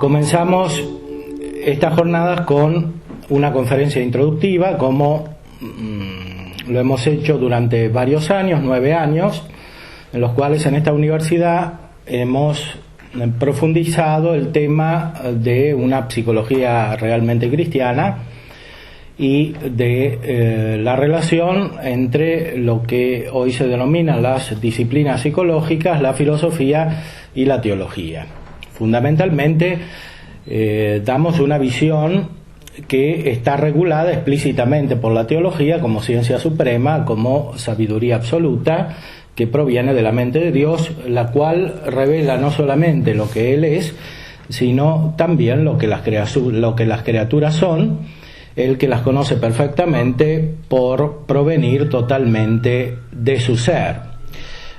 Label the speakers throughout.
Speaker 1: Comenzamos estas jornadas con una conferencia introductiva, como lo hemos hecho durante varios años, 9 años, en los cuales en esta universidad hemos profundizado el tema de una psicología realmente cristiana y de la relación entre lo que hoy se denominan las disciplinas psicológicas, la filosofía y la teología. Fundamentalmente damos una visión que está regulada explícitamente por la teología como ciencia suprema, como sabiduría absoluta, que proviene de la mente de Dios, la cual revela no solamente lo que Él es, sino también lo que las criaturas son, el que las conoce perfectamente por provenir totalmente de su ser.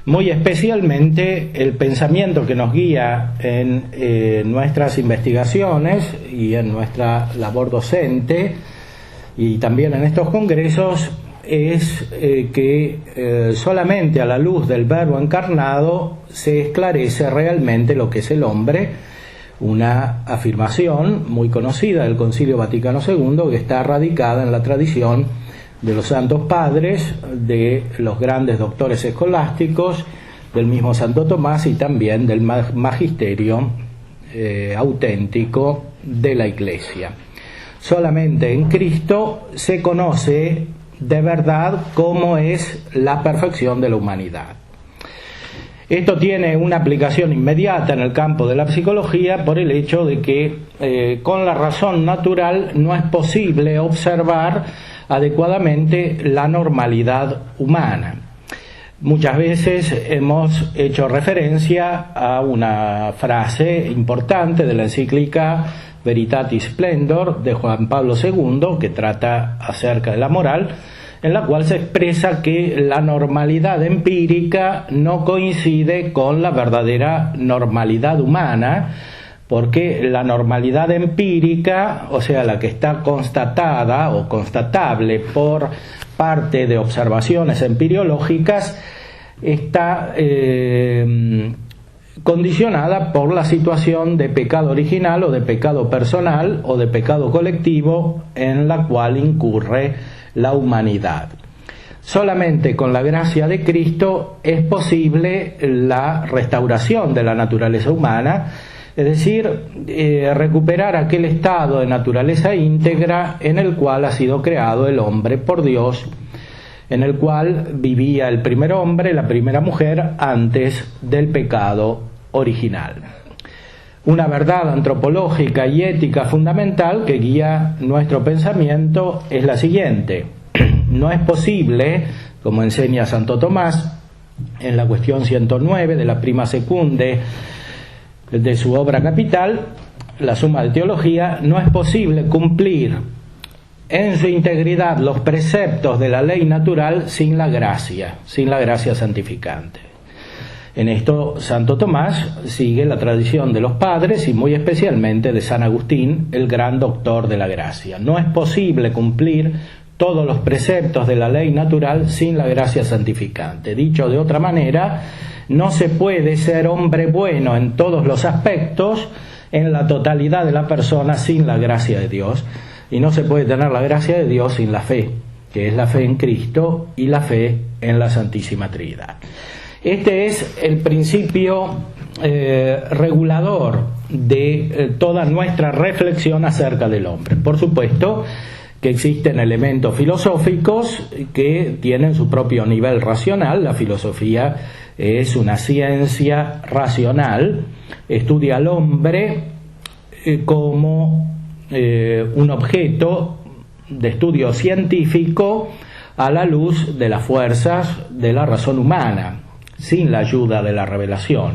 Speaker 1: Muy especialmente el pensamiento que nos guía en nuestras investigaciones y en nuestra labor docente y también en estos congresos es que solamente a la luz del Verbo encarnado se esclarece realmente lo que es el hombre, una afirmación muy conocida del Concilio Vaticano II que está radicada en la tradición de los santos padres, de los grandes doctores escolásticos, del mismo Santo Tomás y también del magisterio auténtico de la Iglesia. Solamente en Cristo se conoce de verdad cómo es la perfección de la humanidad. Esto tiene una aplicación inmediata en el campo de la psicología por el hecho de que con la razón natural no es posible observar adecuadamente la normalidad humana. Muchas veces hemos hecho referencia a una frase importante de la encíclica Veritatis Splendor de Juan Pablo II, que trata acerca de la moral, en la cual se expresa que la normalidad empírica no coincide con la verdadera normalidad humana, porque la normalidad empírica, o sea, la que está constatada o constatable por parte de observaciones empiriológicas, está condicionada por la situación de pecado original o de pecado personal o de pecado colectivo en la cual incurre la humanidad. Solamente con la gracia de Cristo es posible la restauración de la naturaleza humana, es decir, recuperar aquel estado de naturaleza íntegra en el cual ha sido creado el hombre por Dios, en el cual vivía el primer hombre, la primera mujer, antes del pecado original. Una verdad antropológica y ética fundamental que guía nuestro pensamiento es la siguiente: no es posible, como enseña Santo Tomás en la cuestión 109 de la Prima Secunde de su obra capital, la Suma de Teología, no es posible cumplir en su integridad los preceptos de la ley natural sin la gracia santificante. En esto Santo Tomás sigue la tradición de los padres y muy especialmente de San Agustín, el gran doctor de la gracia. No es posible cumplir todos los preceptos de la ley natural sin la gracia santificante. Dicho de otra manera, no se puede ser hombre bueno en todos los aspectos, en la totalidad de la persona, sin la gracia de Dios. Y no se puede tener la gracia de Dios sin la fe, que es la fe en Cristo y la fe en la Santísima Trinidad. Este es el principio regulador de toda nuestra reflexión acerca del hombre. Por supuesto que existen elementos filosóficos que tienen su propio nivel racional. La filosofía es una ciencia racional, estudia al hombre como un objeto de estudio científico a la luz de las fuerzas de la razón humana, sin la ayuda de la revelación.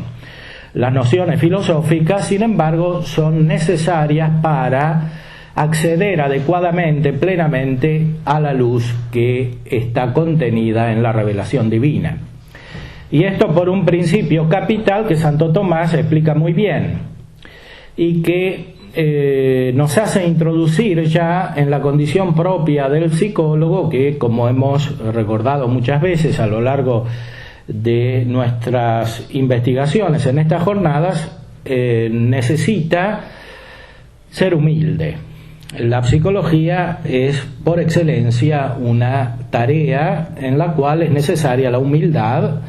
Speaker 1: Las nociones filosóficas, sin embargo, son necesarias para acceder adecuadamente, plenamente, a la luz que está contenida en la revelación divina. Y esto por un principio capital que Santo Tomás explica muy bien y que nos hace introducir ya en la condición propia del psicólogo, que, como hemos recordado muchas veces a lo largo de nuestras investigaciones en estas jornadas, necesita ser humilde. La psicología es por excelencia una tarea en la cual es necesaria la humildad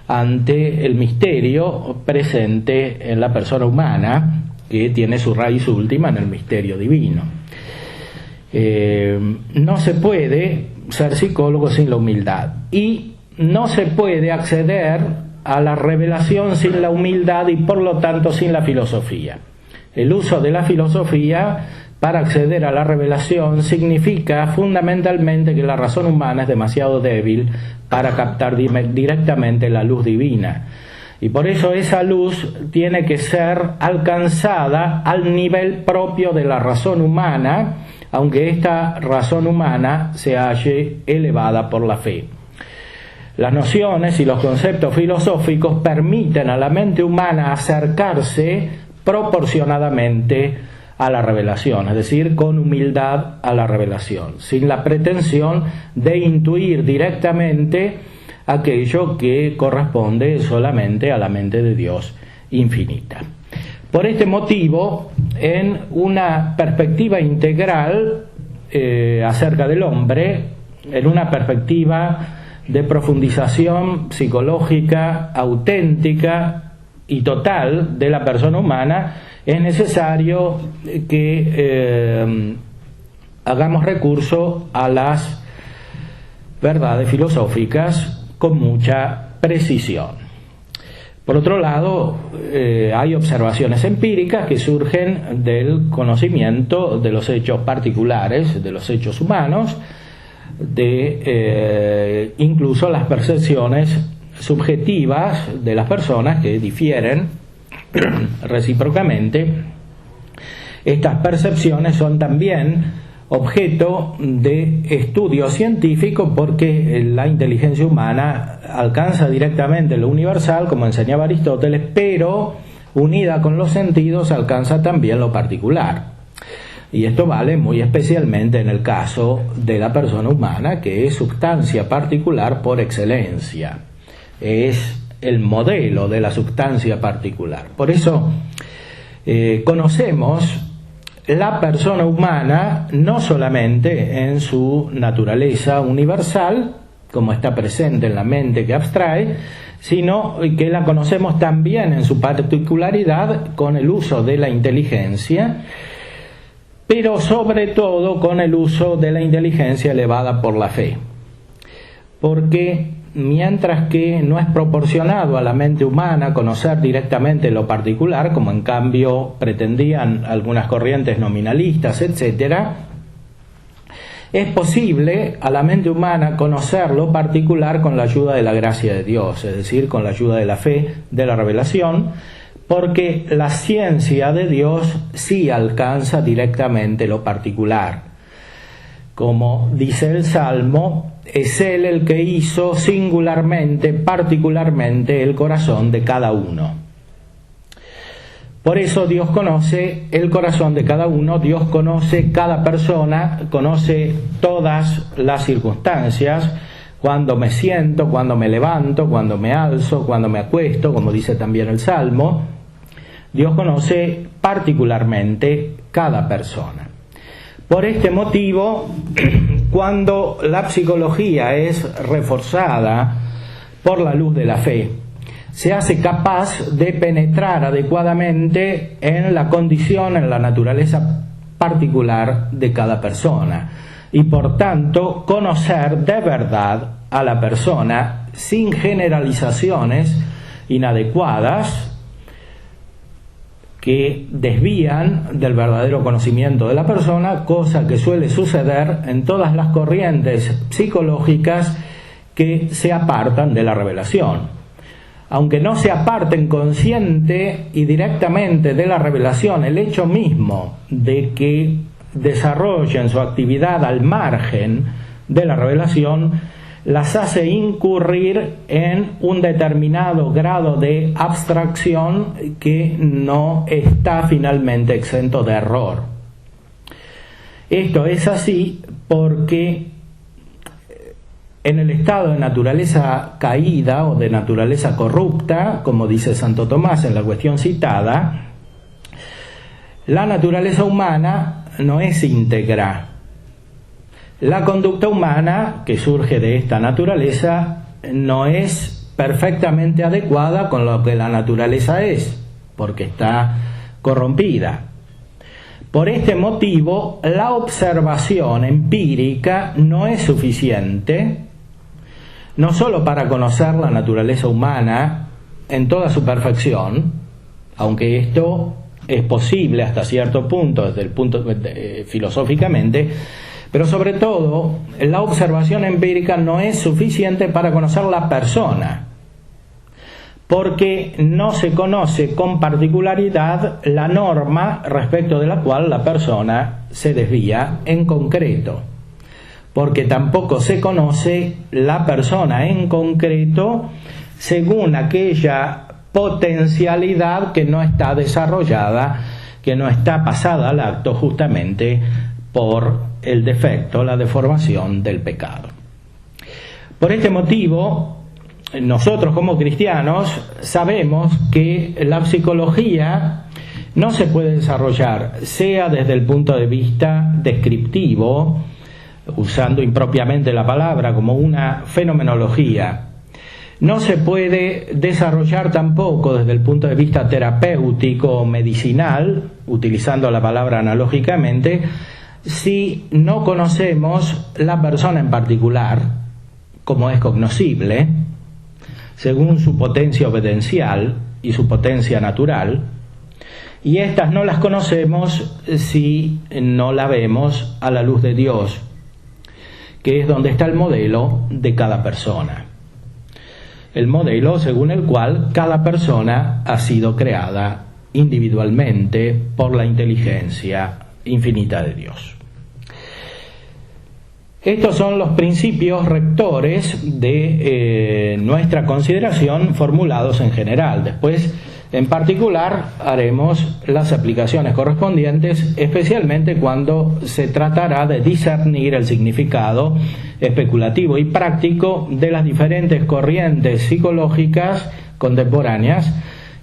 Speaker 1: ante el misterio presente en la persona humana, que tiene su raíz última en el misterio divino. No se puede ser psicólogo sin la humildad, y no se puede acceder a la revelación sin la humildad y por lo tanto sin la filosofía. El uso de la filosofía para acceder a la revelación significa fundamentalmente que la razón humana es demasiado débil para captar directamente la luz divina. Y por eso esa luz tiene que ser alcanzada al nivel propio de la razón humana, aunque esta razón humana se halle elevada por la fe. Las nociones y los conceptos filosóficos permiten a la mente humana acercarse proporcionadamente a la revelación, es decir, con humildad a la revelación, sin la pretensión de intuir directamente aquello que corresponde solamente a la mente de Dios infinita. Por este motivo, en una perspectiva integral acerca del hombre, en una perspectiva de profundización psicológica, auténtica y total de la persona humana, es necesario que hagamos recurso a las verdades filosóficas con mucha precisión. Por otro lado, hay observaciones empíricas que surgen del conocimiento de los hechos particulares, de los hechos humanos, de incluso las percepciones subjetivas de las personas que difieren recíprocamente. Estas percepciones son también objeto de estudio científico porque la inteligencia humana alcanza directamente lo universal, como enseñaba Aristóteles, pero unida con los sentidos alcanza también lo particular. Y esto vale muy especialmente en el caso de la persona humana, que es sustancia particular por excelencia. Es el modelo de la sustancia particular. Por eso conocemos la persona humana no solamente en su naturaleza universal, como está presente en la mente que abstrae, sino que la conocemos también en su particularidad con el uso de la inteligencia, pero sobre todo con el uso de la inteligencia elevada por la fe. Porque mientras que no es proporcionado a la mente humana conocer directamente lo particular, como en cambio pretendían algunas corrientes nominalistas, etc., es posible a la mente humana conocer lo particular con la ayuda de la gracia de Dios, es decir, con la ayuda de la fe, de la revelación, porque la ciencia de Dios sí alcanza directamente lo particular. Como dice el Salmo, es Él el que hizo singularmente, particularmente, el corazón de cada uno. Por eso Dios conoce el corazón de cada uno, Dios conoce cada persona, conoce todas las circunstancias, cuando me siento, cuando me levanto, cuando me alzo, cuando me acuesto, como dice también el Salmo. Dios conoce particularmente cada persona. Por este motivo, cuando la psicología es reforzada por la luz de la fe, se hace capaz de penetrar adecuadamente en la condición, en la naturaleza particular de cada persona y por tanto conocer de verdad a la persona sin generalizaciones inadecuadas que desvían del verdadero conocimiento de la persona, cosa que suele suceder en todas las corrientes psicológicas que se apartan de la revelación. Aunque no se aparten consciente y directamente de la revelación, el hecho mismo de que desarrollen su actividad al margen de la revelación las hace incurrir en un determinado grado de abstracción que no está finalmente exento de error. Esto es así porque en el estado de naturaleza caída o de naturaleza corrupta, como dice Santo Tomás en la cuestión citada, La naturaleza humana no es íntegra. La conducta humana que surge de esta naturaleza no es perfectamente adecuada con lo que la naturaleza es, porque está corrompida. Por este motivo, la observación empírica no es suficiente, no solo para conocer la naturaleza humana en toda su perfección, aunque esto es posible hasta cierto punto, filosóficamente, pero sobre todo, la observación empírica no es suficiente para conocer la persona, porque no se conoce con particularidad la norma respecto de la cual la persona se desvía en concreto, porque tampoco se conoce la persona en concreto según aquella potencialidad que no está desarrollada, que no está pasada al acto justamente por el defecto, la deformación del pecado. Por este motivo, nosotros como cristianos sabemos que la psicología no se puede desarrollar, sea desde el punto de vista descriptivo, usando impropiamente la palabra como una fenomenología, no se puede desarrollar tampoco desde el punto de vista terapéutico o medicinal, utilizando la palabra analógicamente, si no conocemos la persona en particular, como es cognoscible, según su potencia obediencial y su potencia natural, y estas no las conocemos si no la vemos a la luz de Dios, que es donde está el modelo de cada persona. El modelo según el cual cada persona ha sido creada individualmente por la inteligencia infinita de Dios. Estos son los principios rectores de nuestra consideración formulados en general. Después, en particular, haremos las aplicaciones correspondientes, especialmente cuando se tratará de discernir el significado especulativo y práctico de las diferentes corrientes psicológicas contemporáneas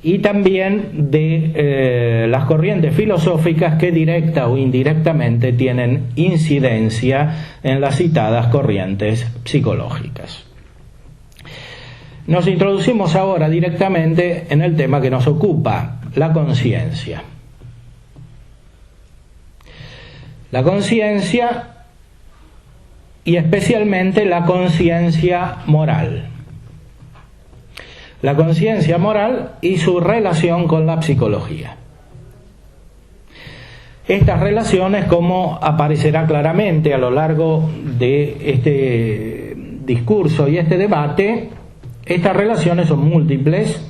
Speaker 1: y también de las corrientes filosóficas que directa o indirectamente tienen incidencia en las citadas corrientes psicológicas. Nos introducimos ahora directamente en el tema que nos ocupa, la conciencia. La conciencia y especialmente la conciencia moral. La conciencia moral y su relación con la psicología. Estas relaciones, como aparecerá claramente a lo largo de este discurso y este debate, estas relaciones son múltiples,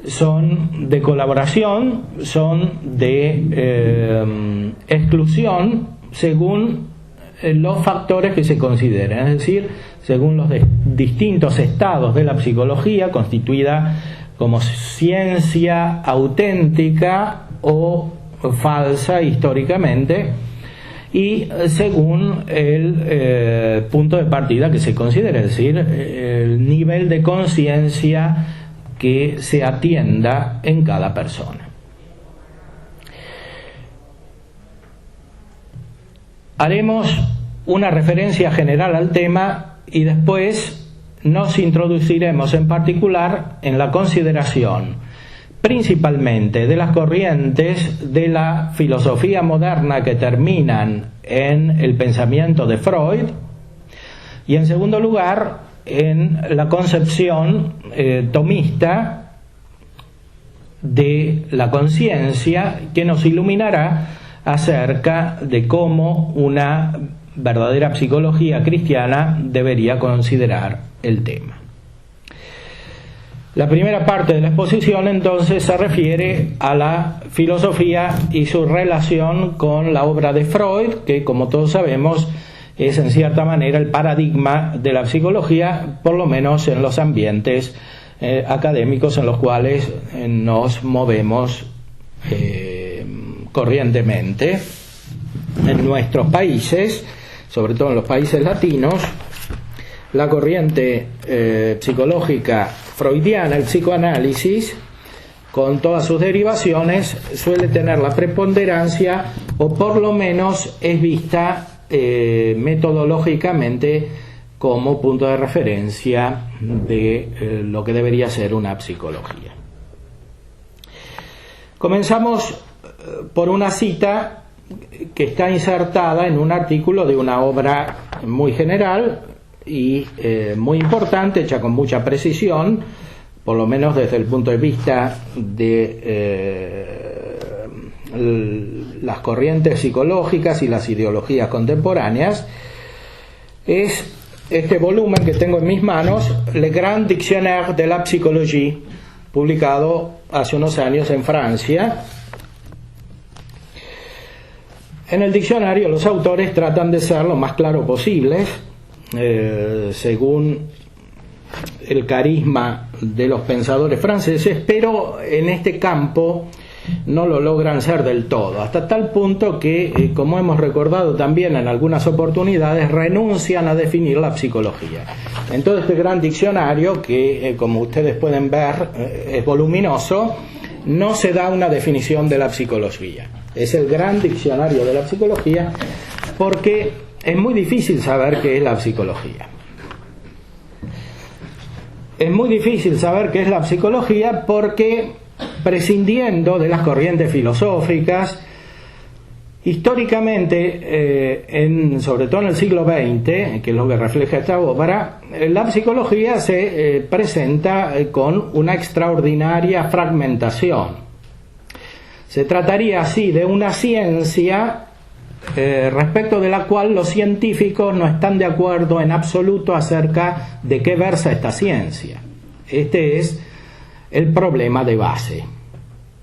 Speaker 1: son de colaboración, son de exclusión según los factores que se consideren, es decir, según los distintos estados de la psicología constituida como ciencia auténtica o falsa históricamente, y según el punto de partida que se considere, es decir, el nivel de conciencia que se atienda en cada persona. Haremos una referencia general al tema y después nos introduciremos en particular en la consideración principalmente de las corrientes de la filosofía moderna que terminan en el pensamiento de Freud, y en segundo lugar en la concepción tomista de la conciencia, que nos iluminará acerca de cómo una verdadera psicología cristiana debería considerar el tema. La primera parte de la exposición entonces se refiere a la filosofía y su relación con la obra de Freud, que como todos sabemos es en cierta manera el paradigma de la psicología, por lo menos en los ambientes académicos en los cuales nos movemos corrientemente. En nuestros países, sobre todo en los países latinos, la corriente psicológica freudiana, el psicoanálisis, con todas sus derivaciones, suele tener la preponderancia, o por lo menos es vista metodológicamente como punto de referencia de lo que debería ser una psicología. Comenzamos por una cita que está insertada en un artículo de una obra muy general y muy importante, hecha con mucha precisión, por lo menos desde el punto de vista de las corrientes psicológicas y las ideologías contemporáneas. Es este volumen que tengo en mis manos, Le Grand Dictionnaire de la Psychologie, publicado hace unos años en Francia. En el diccionario los autores tratan de ser lo más claro posible, según el carisma de los pensadores franceses, pero en este campo no lo logran ser del todo, hasta tal punto que, como hemos recordado también en algunas oportunidades, renuncian a definir la psicología. En todo este gran diccionario, que como ustedes pueden ver es voluminoso, no se da una definición de la psicología. Es el gran diccionario de la psicología porque es muy difícil saber qué es la psicología. Es muy difícil saber qué es la psicología porque, prescindiendo de las corrientes filosóficas, históricamente, sobre todo en el siglo XX, que es lo que refleja esta obra, la psicología se presenta con una extraordinaria fragmentación. Se trataría así de una ciencia respecto de la cual los científicos no están de acuerdo en absoluto acerca de qué versa esta ciencia. Este es el problema de base,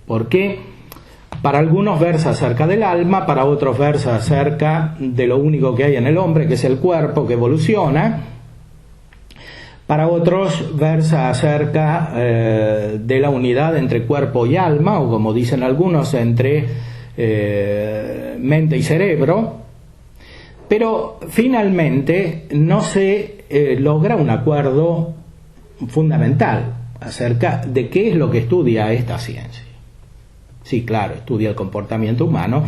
Speaker 1: porque para algunos versa acerca del alma, para otros versa acerca de lo único que hay en el hombre, que es el cuerpo que evoluciona, para otros versa acerca de la unidad entre cuerpo y alma, o como dicen algunos, entre mente y cerebro, pero finalmente no se logra un acuerdo fundamental acerca de qué es lo que estudia esta ciencia. Sí, claro, estudia el comportamiento humano,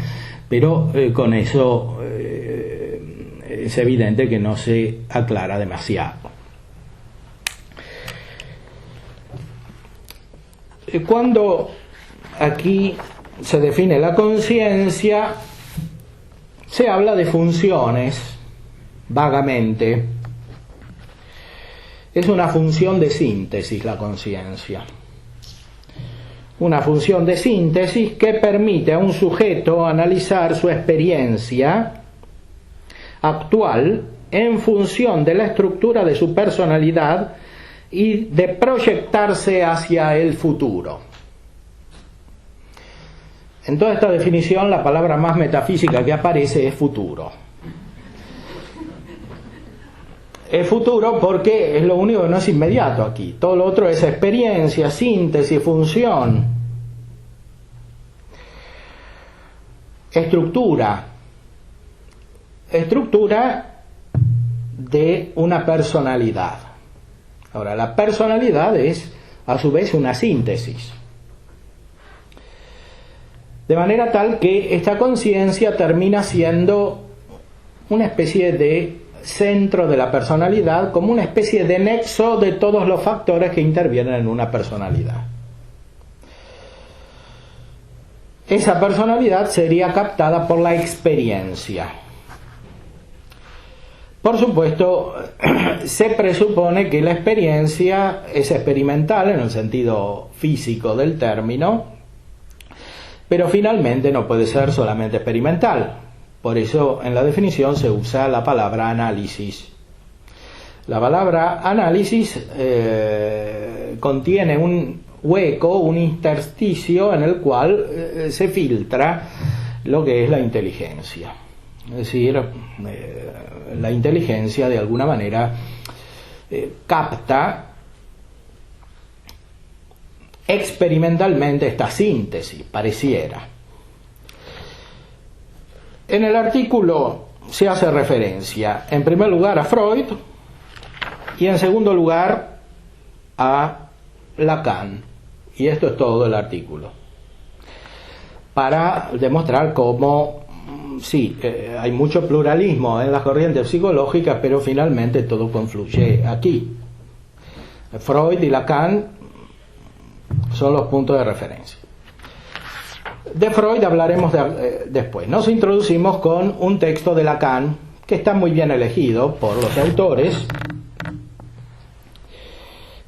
Speaker 1: pero con eso es evidente que no se aclara demasiado. Cuando aquí se define la conciencia, se habla de funciones, vagamente. Es una función de síntesis la conciencia. Una función de síntesis que permite a un sujeto analizar su experiencia actual en función de la estructura de su personalidad y de proyectarse hacia el futuro. En toda esta definición, la palabra más metafísica que aparece es futuro. Es futuro porque es lo único que no es inmediato aquí. Todo lo otro es experiencia, síntesis, función, estructura de una personalidad. Ahora, la personalidad es a su vez una síntesis. De manera tal que esta conciencia termina siendo una especie de centro de la personalidad, como una especie de nexo de todos los factores que intervienen en una personalidad. Esa personalidad sería captada por la experiencia. Por supuesto, se presupone que la experiencia es experimental en el sentido físico del término, pero finalmente no puede ser solamente experimental. Por eso en la definición se usa la palabra análisis. La palabra análisis contiene un hueco, un intersticio en el cual se filtra lo que es la inteligencia. Es decir, la inteligencia de alguna manera capta experimentalmente esta síntesis, pareciera. En el artículo se hace referencia, en primer lugar, a Freud y en segundo lugar a Lacan Y esto es todo el artículo. Para demostrar cómo, sí, hay mucho pluralismo en las corrientes psicológicas, pero finalmente todo confluye aquí. Freud y Lacan son los puntos de referencia. De Freud hablaremos después. Nos introducimos con un texto de Lacan que está muy bien elegido por los autores.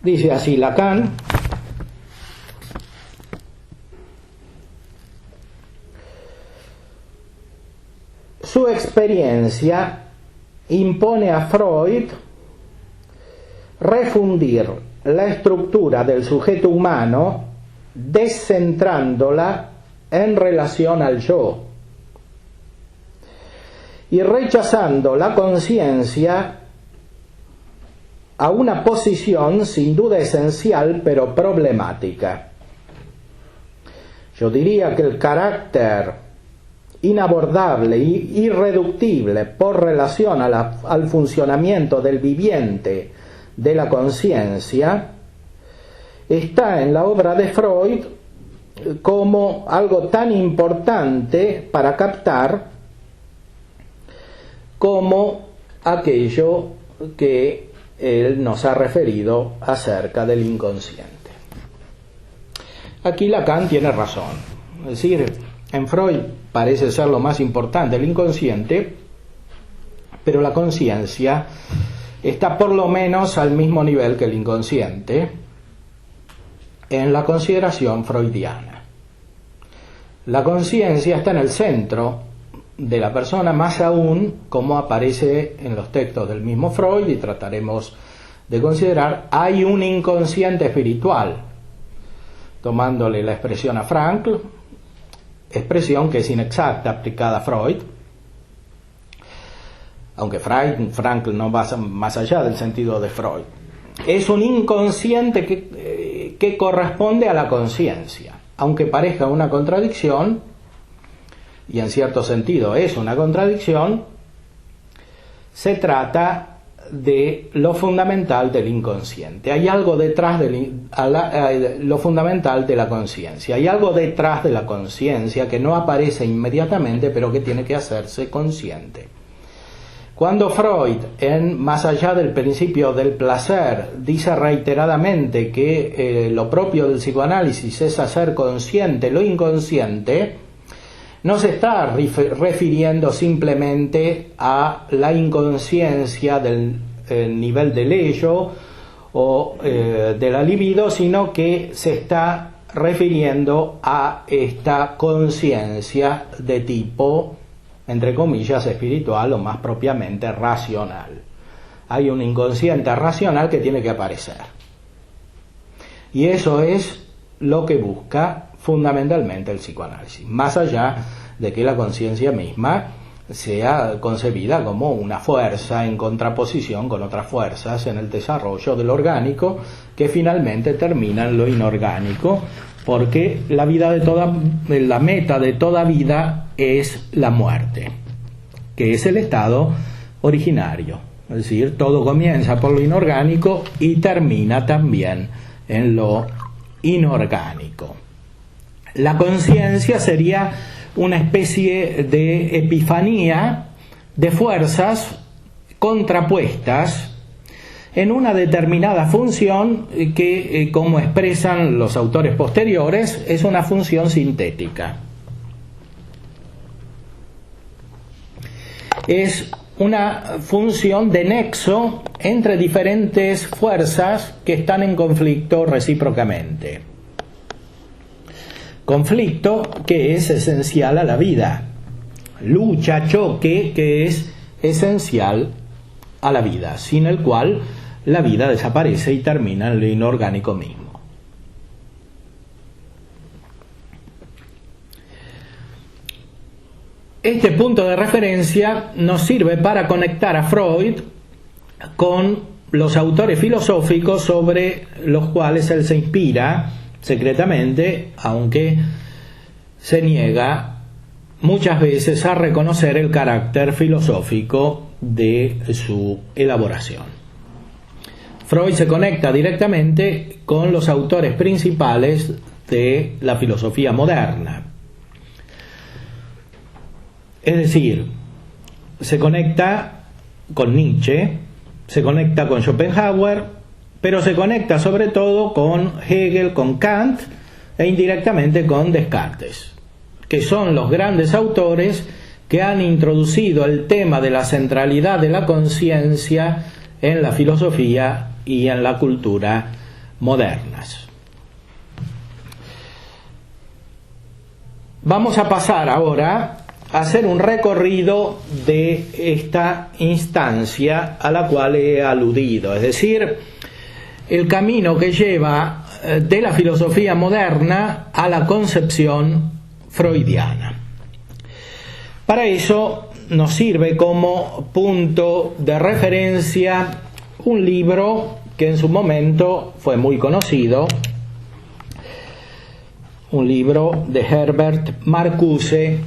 Speaker 1: Dice así Lacan: su experiencia impone a Freud refundir la estructura del sujeto humano descentrándola en relación al yo y rechazando la conciencia a una posición sin duda esencial pero problemática. Yo diría que el carácter inabordable e irreductible por relación al funcionamiento del viviente de la conciencia está en la obra de Freud como algo tan importante para captar como aquello que él nos ha referido acerca del inconsciente. Aquí Lacan tiene razón. Es decir, en Freud parece ser lo más importante el inconsciente, pero la conciencia está por lo menos al mismo nivel que el inconsciente en la consideración freudiana. La conciencia está en el centro de la persona, más aún como aparece en los textos del mismo Freud, y trataremos de considerar, hay un inconsciente espiritual, tomándole la expresión a Frankl, expresión que es inexacta aplicada a Freud, aunque Frankl no va más allá del sentido de Freud. Es un inconsciente que corresponde a la conciencia, aunque parezca una contradicción, y en cierto sentido es una contradicción, se trata de lo fundamental del inconsciente. Hay algo detrás de lo fundamental de la conciencia. Hay algo detrás de la conciencia que no aparece inmediatamente, pero que tiene que hacerse consciente. Cuando Freud, más allá del principio del placer, dice reiteradamente que lo propio del psicoanálisis es hacer consciente lo inconsciente, no se está refiriendo simplemente a la inconsciencia del nivel del ello o de la libido, sino que se está refiriendo a esta conciencia de tipo, entre comillas, espiritual o más propiamente racional. Hay un inconsciente racional que tiene que aparecer. Y eso es lo que busca fundamentalmente el psicoanálisis, más allá de que la conciencia misma sea concebida como una fuerza en contraposición con otras fuerzas en el desarrollo del orgánico, que finalmente termina en lo inorgánico, porque la meta de toda vida es la muerte, que es el estado originario. Es decir, todo comienza por lo inorgánico y termina también en lo inorgánico. La conciencia sería una especie de epifanía de fuerzas contrapuestas en una determinada función que, como expresan los autores posteriores, es una función sintética. Es una función de nexo entre diferentes fuerzas que están en conflicto recíprocamente. Conflicto que es esencial a la vida. Lucha, choque que es esencial a la vida, sin el cual la vida desaparece y termina en lo inorgánico mismo. Este punto de referencia nos sirve para conectar a Freud con los autores filosóficos sobre los cuales él se inspira secretamente, aunque se niega muchas veces a reconocer el carácter filosófico de su elaboración. Freud se conecta directamente con los autores principales de la filosofía moderna. Es decir, se conecta con Nietzsche, se conecta con Schopenhauer, pero se conecta sobre todo con Hegel, con Kant e indirectamente con Descartes, que son los grandes autores que han introducido el tema de la centralidad de la conciencia en la filosofía y en la cultura modernas. Vamos a pasar ahora a hacer un recorrido de esta instancia a la cual he aludido, es decir, el camino que lleva de la filosofía moderna a la concepción freudiana. Para eso nos sirve como punto de referencia un libro que en su momento fue muy conocido, un libro de Herbert Marcuse,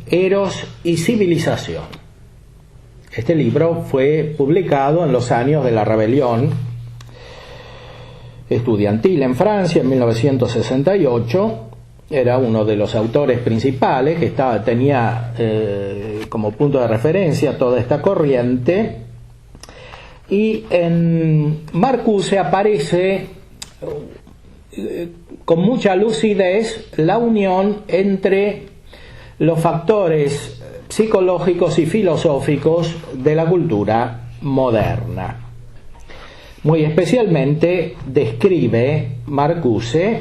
Speaker 1: Eros y civilización. Este libro fue publicado en los años de la rebelión estudiantil en Francia en 1968. Era uno de los autores principales que tenía como punto de referencia toda esta corriente, y en Marcuse aparece con mucha lucidez la unión entre los factores psicológicos y filosóficos de la cultura moderna. Muy especialmente describe Marcuse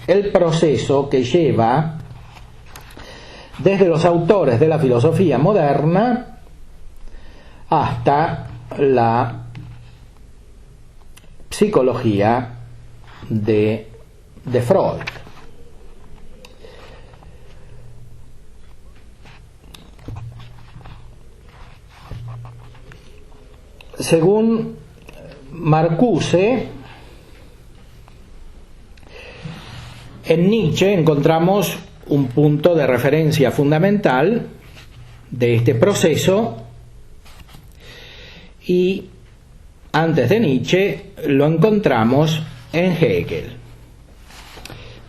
Speaker 1: el proceso que lleva desde los autores de la filosofía moderna hasta la psicología de Freud. Según Marcuse, en Nietzsche encontramos un punto de referencia fundamental de este proceso, y antes de Nietzsche lo encontramos en Hegel.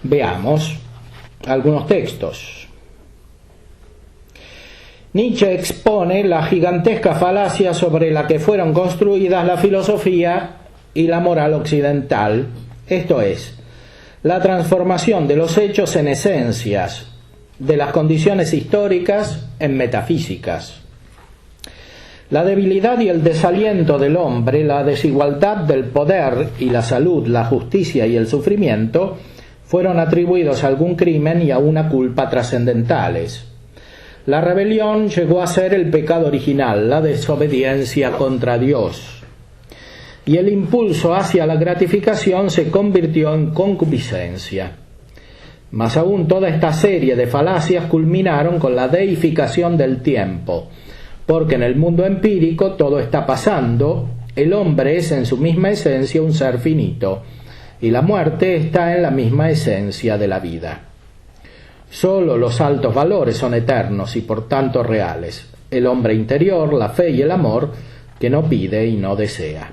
Speaker 1: Veamos algunos textos. Nietzsche expone la gigantesca falacia sobre la que fueron construidas la filosofía y la moral occidental, esto es, la transformación de los hechos en esencias, de las condiciones históricas en metafísicas. La debilidad y el desaliento del hombre, la desigualdad del poder y la salud, la justicia y el sufrimiento fueron atribuidos a algún crimen y a una culpa trascendentales. La rebelión llegó a ser el pecado original, la desobediencia contra Dios, y el impulso hacia la gratificación se convirtió en concupiscencia. Más aún, toda esta serie de falacias culminaron con la deificación del tiempo, porque en el mundo empírico todo está pasando, el hombre es en su misma esencia un ser finito, y la muerte está en la misma esencia de la vida. Solo los altos valores son eternos y por tanto reales, el hombre interior, la fe y el amor, que no pide y no desea.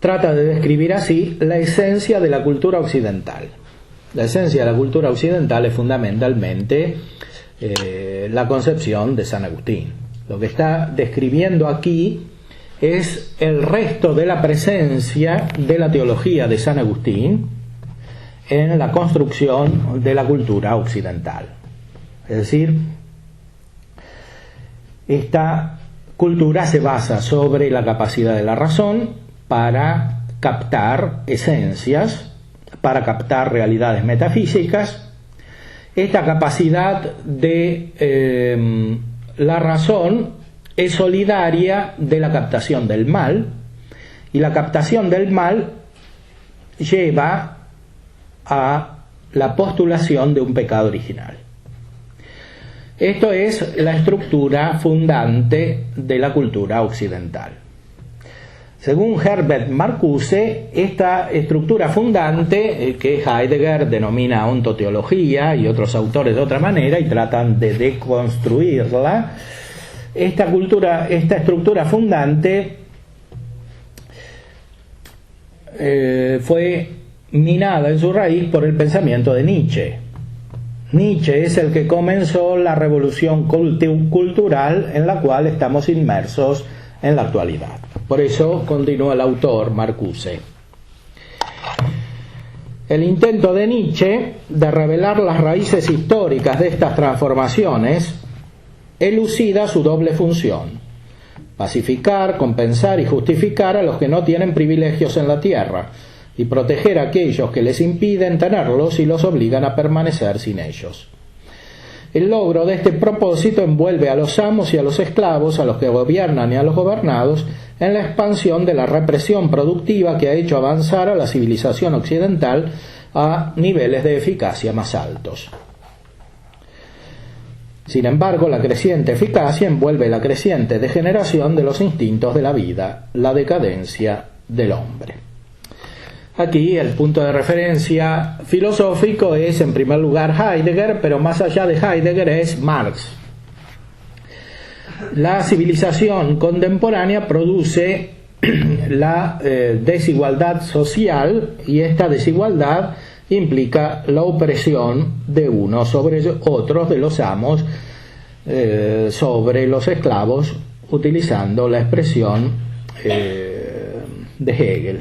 Speaker 1: Trata de describir así la esencia de la cultura occidental. La esencia de la cultura occidental es fundamentalmente la concepción de San Agustín. Lo que está describiendo aquí es el resto de la presencia de la teología de San Agustín en la construcción de la cultura occidental. Es decir, esta cultura se basa sobre la capacidad de la razón para captar esencias, para captar realidades metafísicas. Esta capacidad de la razón es solidaria de la captación del mal, y la captación del mal lleva a la postulación de un pecado original. Esto es la estructura fundante de la cultura occidental. Según Herbert Marcuse, esta estructura fundante, que Heidegger denomina ontoteología y otros autores de otra manera y tratan de deconstruirla, esta estructura fundante fue minada en su raíz por el pensamiento de Nietzsche. Nietzsche es el que comenzó la revolución cultural en la cual estamos inmersos en la actualidad. Por eso continúa el autor Marcuse. El intento de Nietzsche de revelar las raíces históricas de estas transformaciones elucida su doble función: pacificar, compensar y justificar a los que no tienen privilegios en la tierra, y proteger a aquellos que les impiden tenerlos y los obligan a permanecer sin ellos. El logro de este propósito envuelve a los amos y a los esclavos, a los que gobiernan y a los gobernados, en la expansión de la represión productiva que ha hecho avanzar a la civilización occidental a niveles de eficacia más altos. Sin embargo, la creciente eficacia envuelve la creciente degeneración de los instintos de la vida, la decadencia del hombre. Aquí el punto de referencia filosófico es en primer lugar Heidegger, pero más allá de Heidegger es Marx. La civilización contemporánea produce la desigualdad social, y esta desigualdad implica la opresión de unos sobre otros, de los amos sobre los esclavos, utilizando la expresión de Hegel.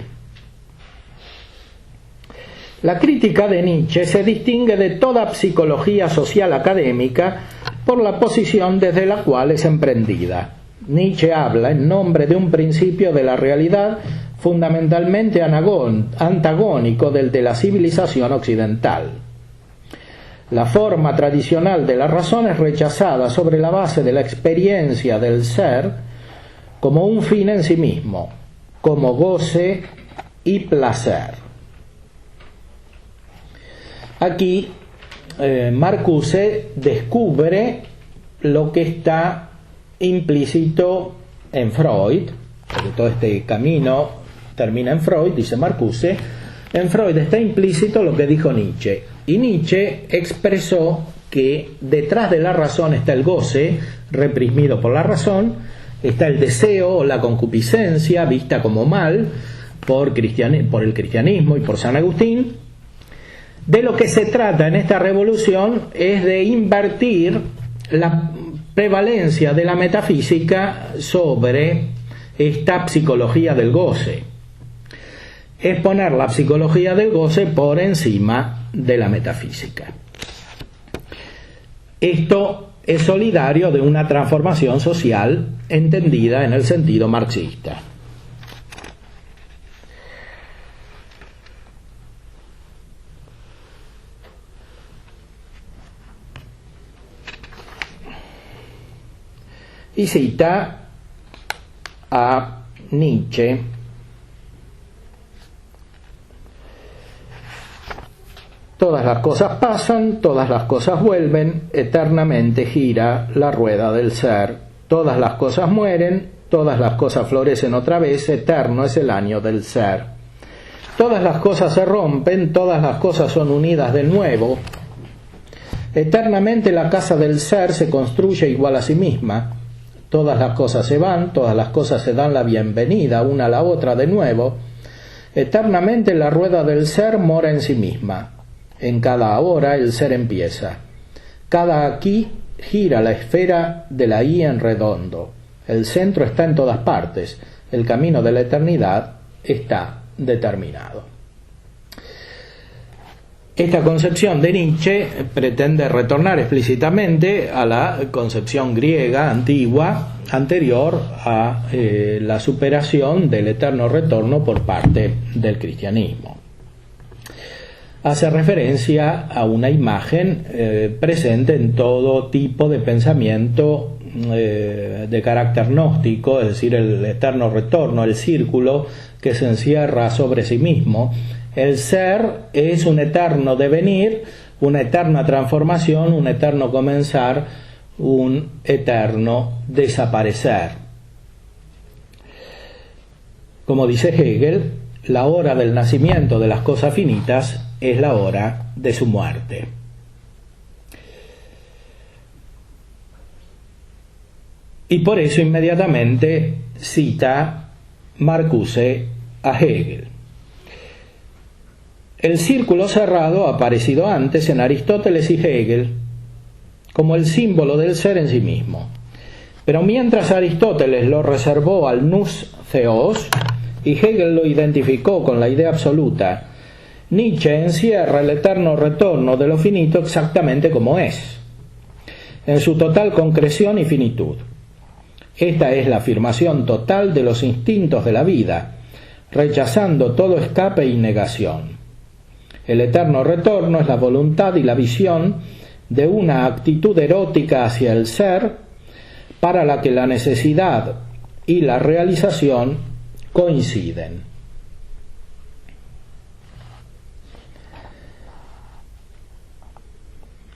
Speaker 1: La crítica de Nietzsche se distingue de toda psicología social académica por la posición desde la cual es emprendida. Nietzsche habla en nombre de un principio de la realidad fundamentalmente antagónico del de la civilización occidental. La forma tradicional de la razón es rechazada sobre la base de la experiencia del ser como un fin en sí mismo, como goce y placer. Aquí Marcuse descubre lo que está implícito en Freud, porque todo este camino termina en Freud, dice Marcuse. En Freud está implícito lo que dijo Nietzsche, y Nietzsche expresó que detrás de la razón está el goce, reprimido por la razón, está el deseo o la concupiscencia, vista como mal por el cristianismo y por San Agustín. De lo que se trata en esta revolución es de invertir la prevalencia de la metafísica sobre esta psicología del goce. Es poner la psicología del goce por encima de la metafísica. Esto es solidario de una transformación social entendida en el sentido marxista. Y cita a Nietzsche Todas las cosas pasan, todas las cosas vuelven, eternamente gira la rueda del ser. Todas las cosas mueren, todas las cosas florecen otra vez, eterno es el año del ser. Todas las cosas se rompen, todas las cosas son unidas de nuevo. Eternamente la casa del ser se construye igual a sí misma. Todas las cosas se van, todas las cosas se dan la bienvenida una a la otra de nuevo. Eternamente la rueda del ser mora en sí misma. En cada hora el ser empieza. Cada aquí gira la esfera de la I en redondo. El centro está en todas partes. El camino de la eternidad está determinado. Esta concepción de Nietzsche pretende retornar explícitamente a la concepción griega antigua, anterior a la superación del eterno retorno por parte del cristianismo. Hace referencia a una imagen presente en todo tipo de pensamiento de carácter gnóstico, es decir, el eterno retorno, el círculo que se encierra sobre sí mismo. El ser es un eterno devenir, una eterna transformación, un eterno comenzar, un eterno desaparecer. Como dice Hegel, la hora del nacimiento de las cosas finitas es la hora de su muerte. y por eso inmediatamente cita Marcuse a Hegel. El círculo cerrado ha aparecido antes en Aristóteles y Hegel como el símbolo del ser en sí mismo. Pero mientras Aristóteles lo reservó al nous theos y Hegel lo identificó con la idea absoluta, Nietzsche encierra el eterno retorno de lo finito exactamente como es, en su total concreción y finitud. Esta es la afirmación total de los instintos de la vida, rechazando todo escape y negación. El eterno retorno es la voluntad y la visión de una actitud erótica hacia el ser, para la que la necesidad y la realización coinciden.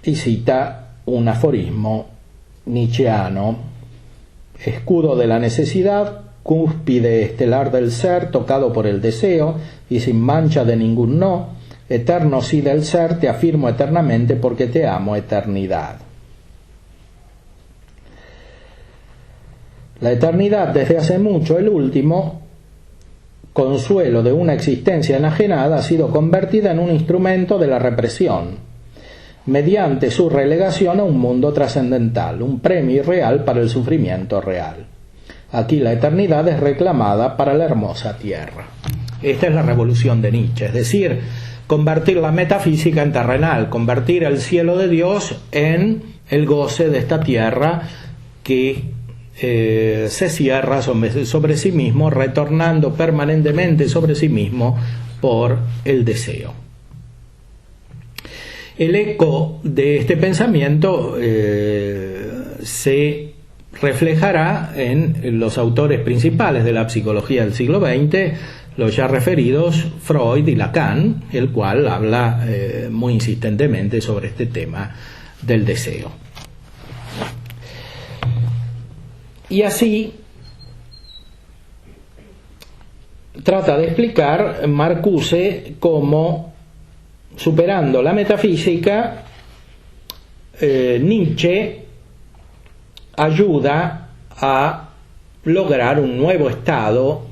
Speaker 1: Y cita un aforismo nietzscheano: escudo de la necesidad, cúspide estelar del ser, tocado por el deseo y sin mancha de ningún no, eterno sí del ser, te afirmo eternamente porque te amo, eternidad. La eternidad, desde hace mucho, el último consuelo de una existencia enajenada, ha sido convertida en un instrumento de la represión, mediante su relegación a un mundo trascendental, un premio irreal para el sufrimiento real. Aquí la eternidad es reclamada para la hermosa tierra. Esta es la revolución de Nietzsche, es decir, convertir la metafísica en terrenal, convertir el cielo de Dios en el goce de esta tierra que se cierra sobre sí mismo, retornando permanentemente sobre sí mismo por el deseo. El eco de este pensamiento se reflejará en los autores principales de la psicología del siglo XX, los ya referidos Freud y Lacan, el cual habla muy insistentemente sobre este tema del deseo. Y así trata de explicar Marcuse cómo, superando la metafísica, Nietzsche ayuda a lograr un nuevo estado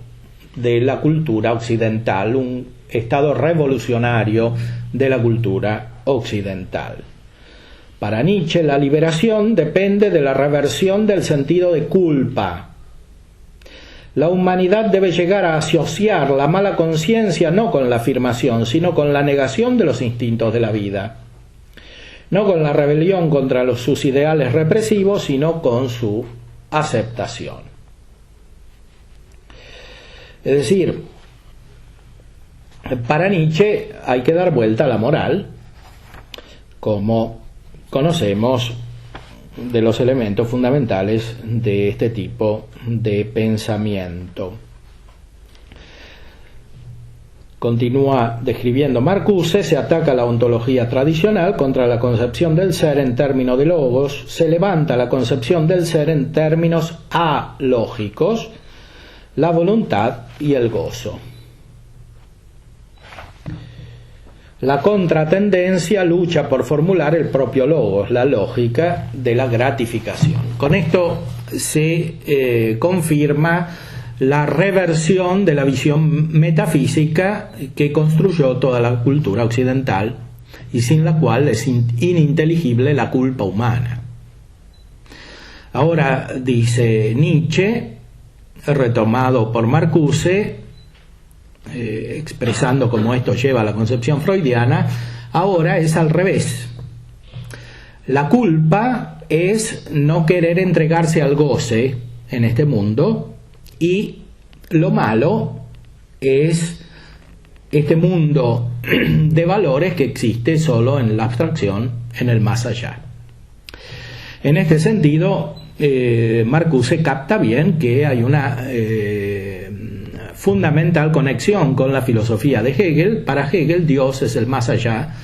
Speaker 1: de la cultura occidental, un estado revolucionario de la cultura occidental. Para Nietzsche, la liberación depende de la reversión del sentido de culpa. La humanidad debe llegar a asociar la mala conciencia no con la afirmación, sino con la negación de los instintos de la vida. No con la rebelión contra sus ideales represivos, sino con su aceptación. Es decir, para Nietzsche hay que dar vuelta a la moral, como conocemos de los elementos fundamentales de este tipo de pensamiento. Continúa describiendo Marcuse: se ataca la ontología tradicional contra la concepción del ser en términos de logos, se levanta la concepción del ser en términos alógicos, la voluntad y el gozo. La contratendencia lucha por formular el propio logos, la lógica de la gratificación. Con esto se confirma la reversión de la visión metafísica que construyó toda la cultura occidental y sin la cual es ininteligible la culpa humana. Ahora, dice Nietzsche, retomado por Marcuse, expresando cómo esto lleva a la concepción freudiana, ahora es al revés. La culpa es no querer entregarse al goce en este mundo, y lo malo es este mundo de valores que existe solo en la abstracción, en el más allá. En este sentido, Marcuse capta bien que hay una fundamental conexión con la filosofía de Hegel. Para Hegel, Dios es el más allá,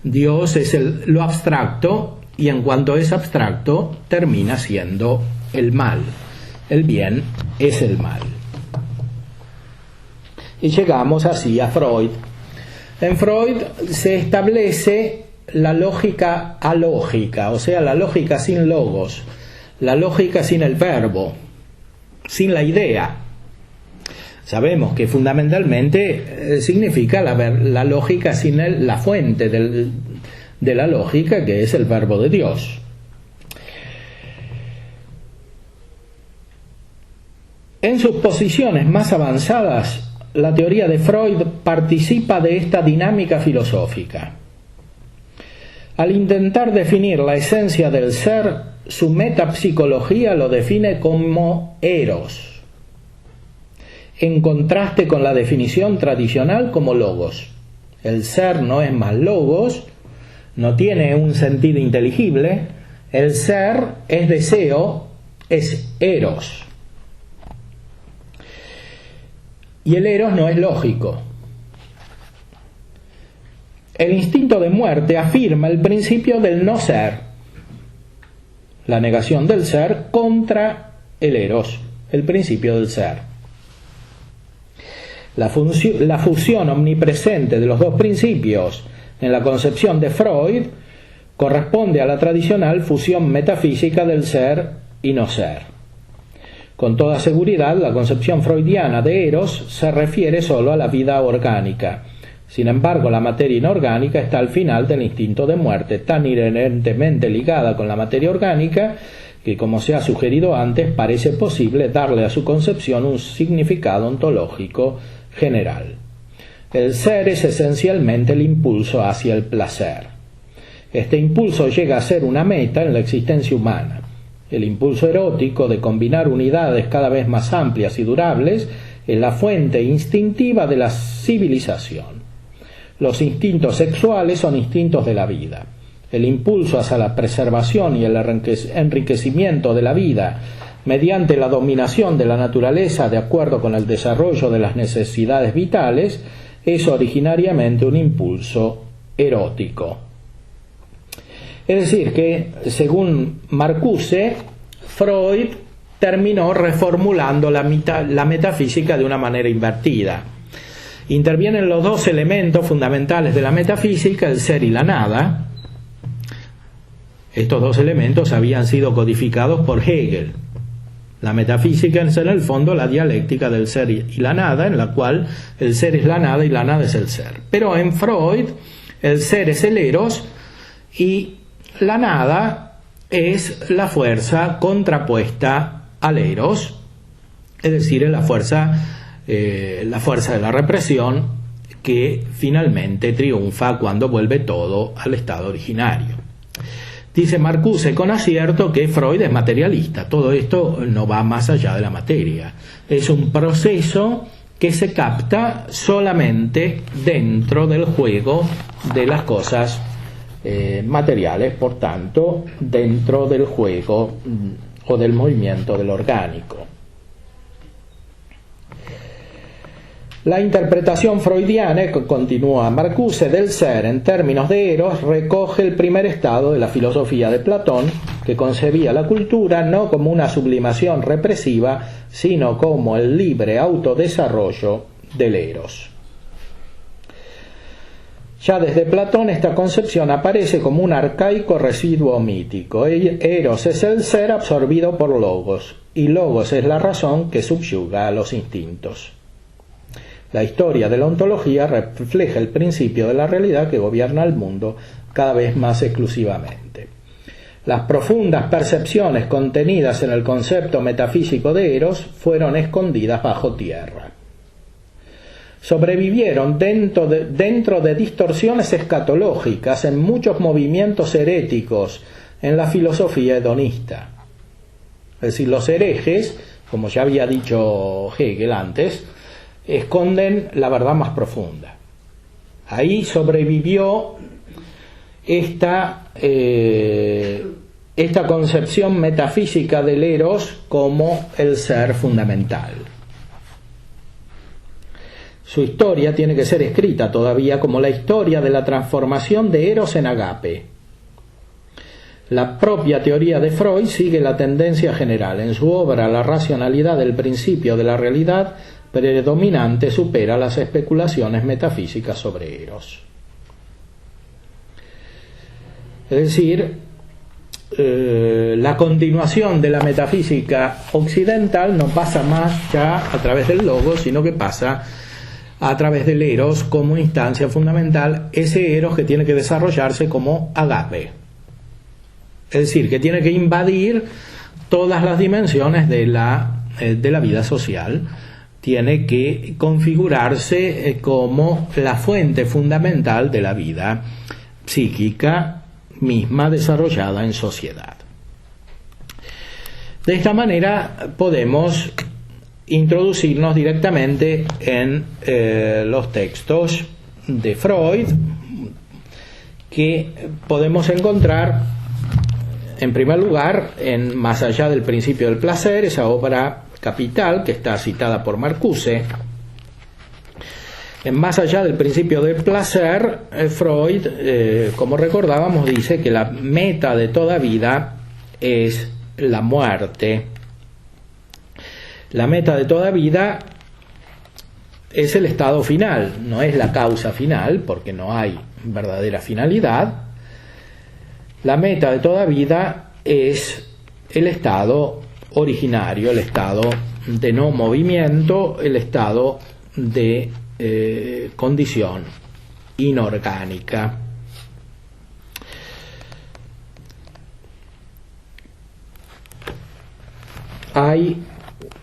Speaker 1: Dios es lo abstracto, y en cuanto es abstracto, termina siendo el mal. El bien es el mal. Y llegamos así a Freud. En Freud se establece la lógica alógica, o sea, la lógica sin logos, la lógica sin el verbo, sin la idea. Sabemos que fundamentalmente significa la lógica sin la fuente de la lógica, que es el verbo de Dios. En sus posiciones más avanzadas, la teoría de Freud participa de esta dinámica filosófica. Al intentar definir la esencia del ser, su metapsicología lo define como eros, en contraste con la definición tradicional como logos. El ser no es más logos, no tiene un sentido inteligible. El ser es deseo, es eros. Y el eros no es lógico. El instinto de muerte afirma el principio del no ser, la negación del ser contra el eros, el principio del ser. La fusión omnipresente de los dos principios en la concepción de Freud corresponde a la tradicional fusión metafísica del ser y no ser. Con toda seguridad, la concepción freudiana de eros se refiere solo a la vida orgánica. Sin embargo, la materia inorgánica está al final del instinto de muerte, tan inherentemente ligada con la materia orgánica que, como se ha sugerido antes, parece posible darle a su concepción un significado ontológico general. El ser es esencialmente el impulso hacia el placer. Este impulso llega a ser una meta en la existencia humana. El impulso erótico de combinar unidades cada vez más amplias y durables es la fuente instintiva de la civilización. Los instintos sexuales son instintos de la vida. El impulso hacia la preservación y el enriquecimiento de la vida mediante la dominación de la naturaleza de acuerdo con el desarrollo de las necesidades vitales es originariamente un impulso erótico. Es decir, que según Marcuse, Freud terminó reformulando la metafísica de una manera invertida. Intervienen los dos elementos fundamentales de la metafísica, el ser y la nada. Estos dos elementos habían sido codificados por Hegel. La metafísica es en el fondo la dialéctica del ser y la nada, en la cual el ser es la nada y la nada es el ser. Pero en Freud el ser es el eros y la nada es la fuerza contrapuesta al eros, es decir, es la fuerza de la represión que finalmente triunfa cuando vuelve todo al estado originario. Dice Marcuse con acierto que Freud es materialista. Todo esto no va más allá de la materia. Es un proceso que se capta solamente dentro del juego de las cosas materiales, por tanto, dentro del juego o del movimiento del orgánico. La interpretación freudiana, que continúa Marcuse, del ser en términos de eros recoge el primer estado de la filosofía de Platón, que concebía la cultura no como una sublimación represiva, sino como el libre autodesarrollo del eros. Ya desde Platón esta concepción aparece como un arcaico residuo mítico. Eros es el ser absorbido por logos, y logos es la razón que subyuga a los instintos. La historia de la ontología refleja el principio de la realidad que gobierna el mundo cada vez más exclusivamente. Las profundas percepciones contenidas en el concepto metafísico de Eros fueron escondidas bajo tierra. Sobrevivieron dentro de distorsiones escatológicas en muchos movimientos heréticos en la filosofía hedonista. Es decir, los herejes, como ya había dicho Hegel antes, esconden la verdad más profunda. Ahí sobrevivió esta concepción metafísica del eros como el ser fundamental. Su historia tiene que ser escrita todavía como la historia de la transformación de eros en agape. La propia teoría de Freud sigue la tendencia general. En su obra La racionalidad del principio de la realidad predominante supera las especulaciones metafísicas sobre Eros. Es decir, la continuación de la metafísica occidental no pasa más ya a través del logos, sino que pasa a través del eros como instancia fundamental, ese eros que tiene que desarrollarse como agape, es decir, que tiene que invadir todas las dimensiones de la vida social, tiene que configurarse como la fuente fundamental de la vida psíquica misma desarrollada en sociedad. De esta manera podemos introducirnos directamente en los textos de Freud, que podemos encontrar en primer lugar en Más allá del principio del placer, esa obra capital que está citada por Marcuse. En Más allá del principio del placer, Freud, como recordábamos, dice que la meta de toda vida es la muerte. La meta de toda vida es el estado final, no es la causa final, porque no hay verdadera finalidad. La meta de toda vida es el estado originario, el estado de no movimiento, el estado de condición inorgánica. Hay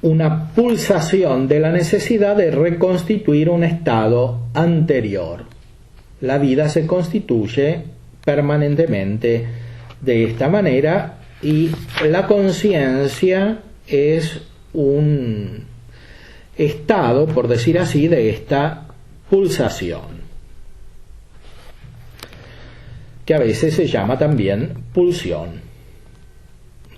Speaker 1: una pulsación de la necesidad de reconstituir un estado anterior. La vida se constituye permanentemente de esta manera y la conciencia es un estado, por decir así, de esta pulsación, que a veces se llama también pulsión.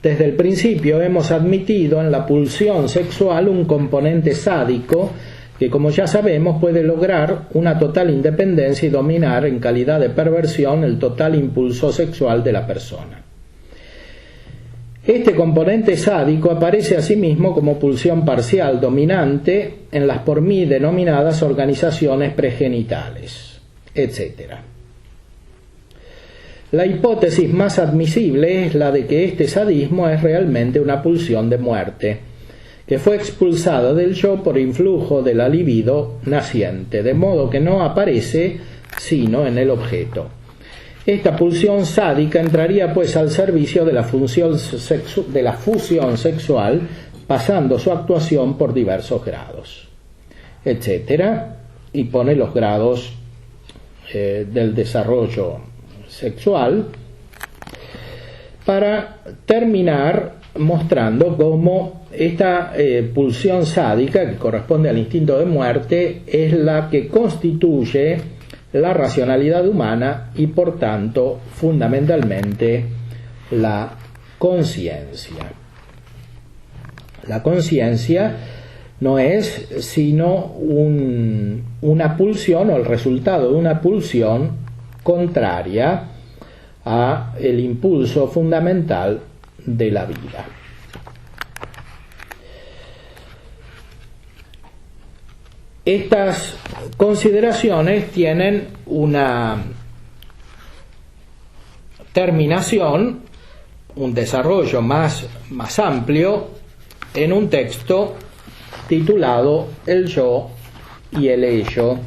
Speaker 1: Desde el principio hemos admitido en la pulsión sexual un componente sádico que, como ya sabemos, puede lograr una total independencia y dominar en calidad de perversión el total impulso sexual de la persona. Este componente sádico aparece asimismo como pulsión parcial dominante en las por mí denominadas organizaciones pregenitales, etc. La hipótesis más admisible es la de que este sadismo es realmente una pulsión de muerte, que fue expulsada del yo por influjo de la libido naciente, de modo que no aparece sino en el objeto. Esta pulsión sádica entraría pues al servicio de la fusión sexual, pasando su actuación por diversos grados, etc. Y pone los grados del desarrollo sexual, para terminar mostrando cómo esta pulsión sádica, que corresponde al instinto de muerte, es la que constituye la racionalidad humana y por tanto fundamentalmente la conciencia. La conciencia no es sino una pulsión o el resultado de una pulsión contraria a el impulso fundamental de la vida. Estas consideraciones tienen una terminación, un desarrollo más amplio en un texto titulado El yo y el ello,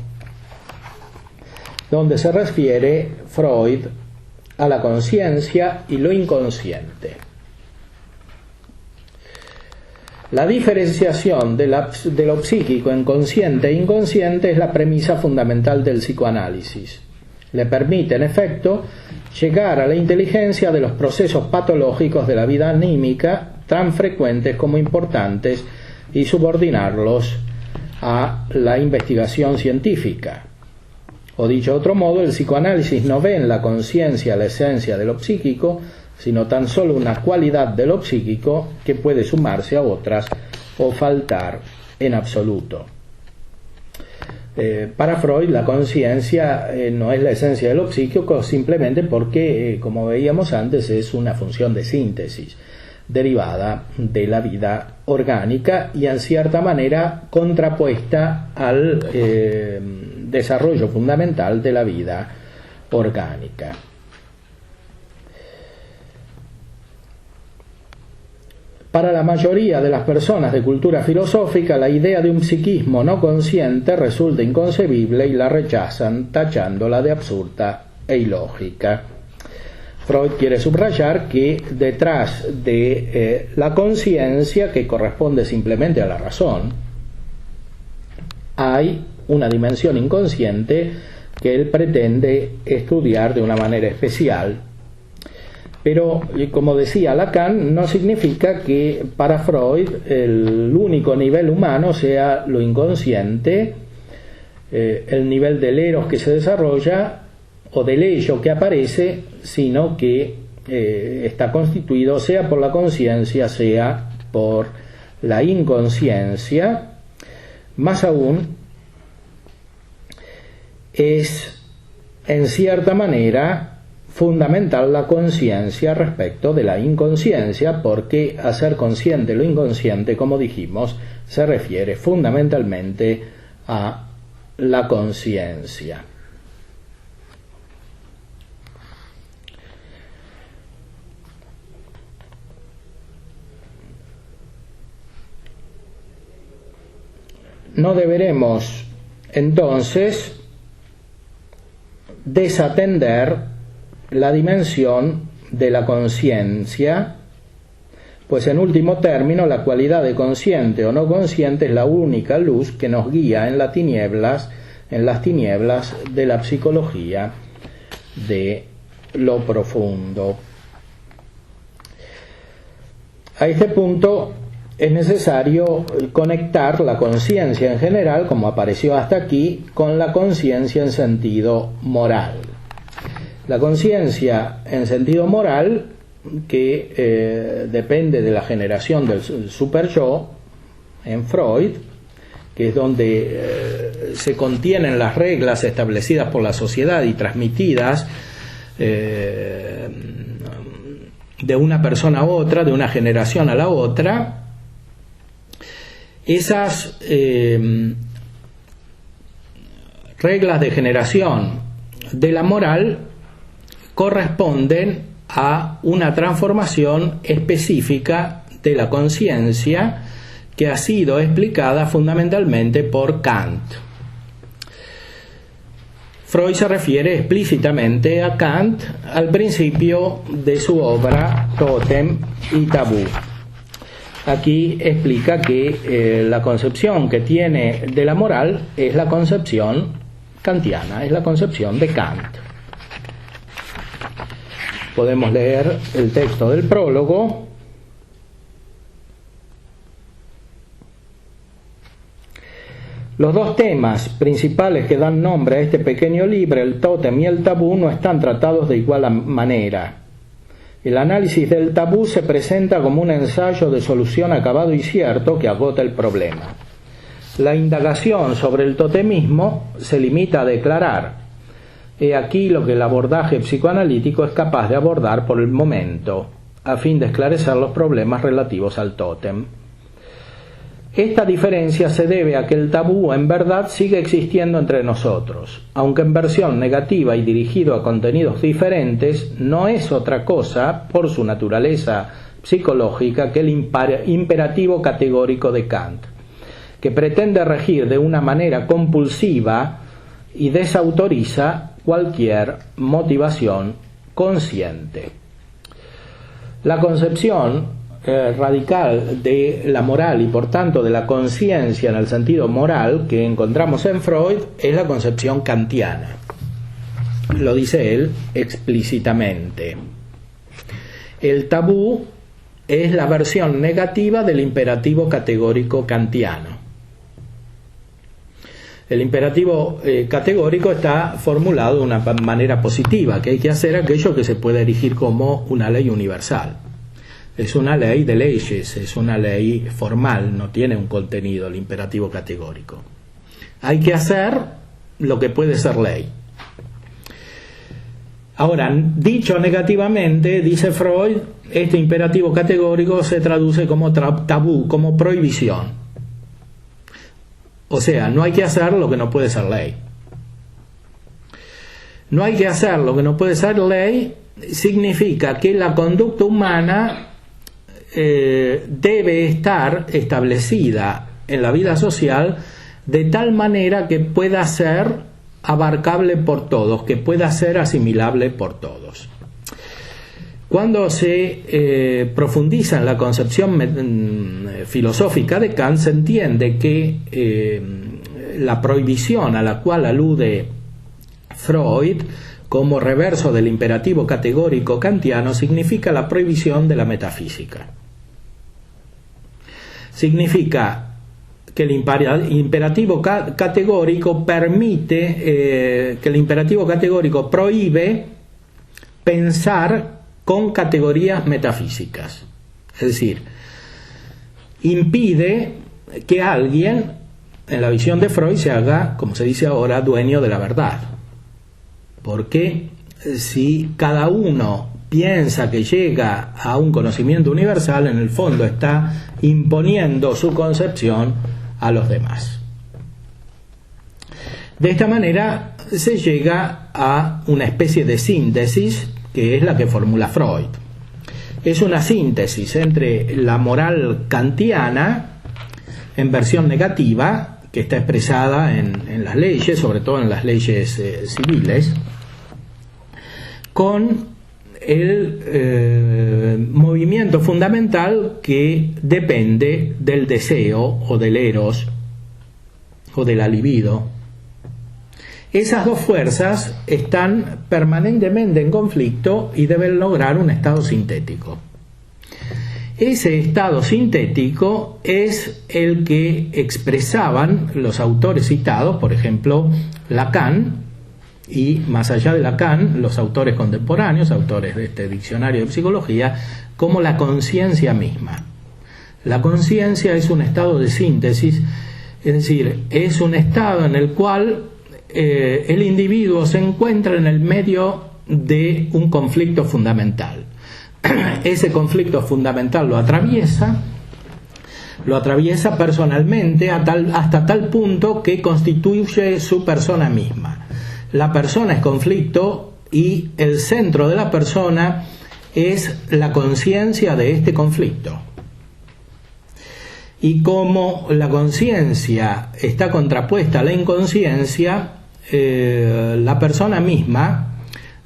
Speaker 1: donde se refiere Freud a la conciencia y lo inconsciente. La diferenciación de lo psíquico en consciente e inconsciente es la premisa fundamental del psicoanálisis. Le permite, en efecto, llegar a la inteligencia de los procesos patológicos de la vida anímica, tan frecuentes como importantes, y subordinarlos a la investigación científica. O dicho de otro modo, el psicoanálisis no ve en la conciencia la esencia de lo psíquico, sino tan solo una cualidad de lo psíquico que puede sumarse a otras o faltar en absoluto. Para Freud, la conciencia no es la esencia de lo psíquico simplemente porque, como veíamos antes, es una función de síntesis derivada de la vida orgánica y en cierta manera contrapuesta al desarrollo fundamental de la vida orgánica. Para la mayoría de las personas de cultura filosófica, la idea de un psiquismo no consciente resulta inconcebible y la rechazan, tachándola de absurda e ilógica. Freud quiere subrayar que detrás de la conciencia, que corresponde simplemente a la razón, hay una dimensión inconsciente que él pretende estudiar de una manera especial. Pero, como decía Lacan, no significa que para Freud el único nivel humano sea lo inconsciente, el nivel del eros que se desarrolla o del ello que aparece, sino que está constituido sea por la conciencia, sea por la inconsciencia. Más aún, es en cierta manera fundamental la conciencia respecto de la inconsciencia, porque hacer consciente lo inconsciente, como dijimos, se refiere fundamentalmente a la conciencia. No deberemos entonces desatender la dimensión de la conciencia, pues en último término la cualidad de consciente o no consciente es la única luz que nos guía en las tinieblas de la psicología de lo profundo. A este punto es necesario conectar la conciencia en general, como apareció hasta aquí, con la conciencia en sentido moral. La conciencia en sentido moral, que depende de la generación del superyo en Freud, que es donde se contienen las reglas establecidas por la sociedad y transmitidas de una persona a otra, de una generación a la otra. Esas reglas de generación de la moral corresponden a una transformación específica de la conciencia que ha sido explicada fundamentalmente por Kant. Freud se refiere explícitamente a Kant al principio de su obra Tótem y Tabú. Aquí explica que la concepción que tiene de la moral es la concepción kantiana, es la concepción de Kant. Podemos leer el texto del prólogo. Los dos temas principales que dan nombre a este pequeño libro, el tótem y el tabú, no están tratados de igual manera. El análisis del tabú se presenta como un ensayo de solución acabado y cierto que agota el problema. La indagación sobre el totemismo se limita a declarar: he aquí lo que el abordaje psicoanalítico es capaz de abordar por el momento, a fin de esclarecer los problemas relativos al tótem. Esta diferencia se debe a que el tabú en verdad sigue existiendo entre nosotros, aunque en versión negativa y dirigido a contenidos diferentes, no es otra cosa, por su naturaleza psicológica, que el imperativo categórico de Kant, que pretende regir de una manera compulsiva y desautoriza cualquier motivación consciente. La concepción radical de la moral y por tanto de la conciencia en el sentido moral que encontramos en Freud es la concepción kantiana. Lo dice él explícitamente. El tabú es la versión negativa del imperativo categórico kantiano. El imperativo categórico está formulado de una manera positiva, que hay que hacer aquello que se puede erigir como una ley universal. Es una ley de leyes, es una ley formal, no tiene un contenido el imperativo categórico. Hay que hacer lo que puede ser ley. Ahora, dicho negativamente, dice Freud, este imperativo categórico se traduce como tabú, como prohibición. O sea, no hay que hacer lo que no puede ser ley. No hay que hacer lo que no puede ser ley significa que la conducta humana debe estar establecida en la vida social de tal manera que pueda ser abarcable por todos, que pueda ser asimilable por todos. Cuando se profundiza en la concepción filosófica de Kant, se entiende que la prohibición a la cual alude Freud como reverso del imperativo categórico kantiano significa la prohibición de la metafísica. Significa que el imperativo categórico permite, que el imperativo categórico prohíbe pensar con categorías metafísicas. Es decir, impide que alguien, en la visión de Freud, se haga, como se dice ahora, dueño de la verdad. Porque si cada uno piensa que llega a un conocimiento universal, en el fondo está imponiendo su concepción a los demás. De esta manera se llega a una especie de síntesis que es la que formula Freud. Es una síntesis entre la moral kantiana en versión negativa, que está expresada en las leyes, sobre todo en las leyes civiles, con el movimiento fundamental que depende del deseo o del eros o de la libido. Esas dos fuerzas están permanentemente en conflicto y deben lograr un estado sintético. Ese estado sintético es el que expresaban los autores citados, por ejemplo, Lacan, y más allá de Lacan, los autores contemporáneos, autores de este diccionario de psicología, como la conciencia misma. La conciencia es un estado de síntesis, es decir, es un estado en el cual el individuo se encuentra en el medio de un conflicto fundamental. Ese conflicto fundamental lo atraviesa personalmente hasta tal punto que constituye su persona misma. La persona es conflicto y el centro de la persona es la conciencia de este conflicto. Y como la conciencia está contrapuesta a la inconsciencia, la persona misma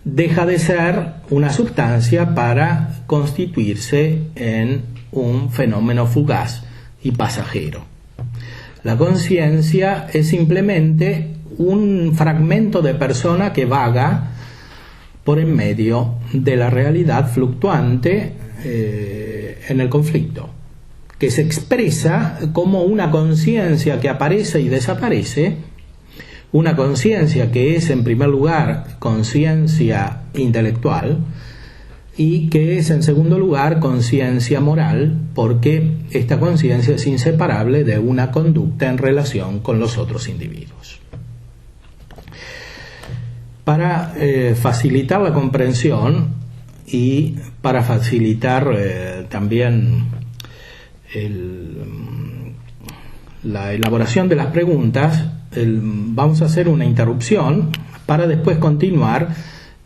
Speaker 1: deja de ser una sustancia para constituirse en un fenómeno fugaz y pasajero. La conciencia es simplemente un fragmento de persona que vaga por en medio de la realidad fluctuante en el conflicto, que se expresa como una conciencia que aparece y desaparece, una conciencia que es en primer lugar conciencia intelectual y que es en segundo lugar conciencia moral, porque esta conciencia es inseparable de una conducta en relación con los otros individuos. Para facilitar la comprensión y para facilitar también la elaboración de las preguntas, vamos a hacer una interrupción para después continuar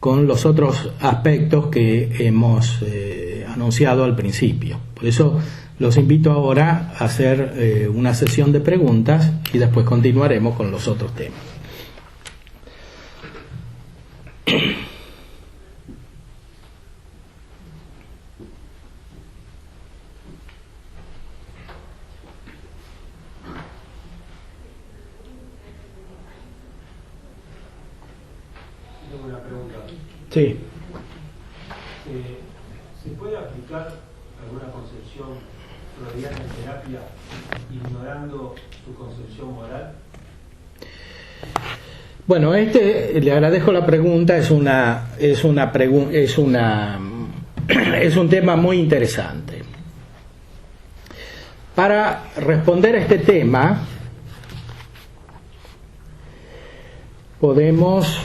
Speaker 1: con los otros aspectos que hemos anunciado al principio. Por eso los invito ahora a hacer una sesión de preguntas y después continuaremos con los otros temas.
Speaker 2: Tengo una pregunta.
Speaker 1: Sí.
Speaker 2: ¿Se puede aplicar alguna concepción freudiana en terapia ignorando su concepción moral?
Speaker 1: Bueno, le agradezco la pregunta, es un tema muy interesante. Para responder a este tema, podemos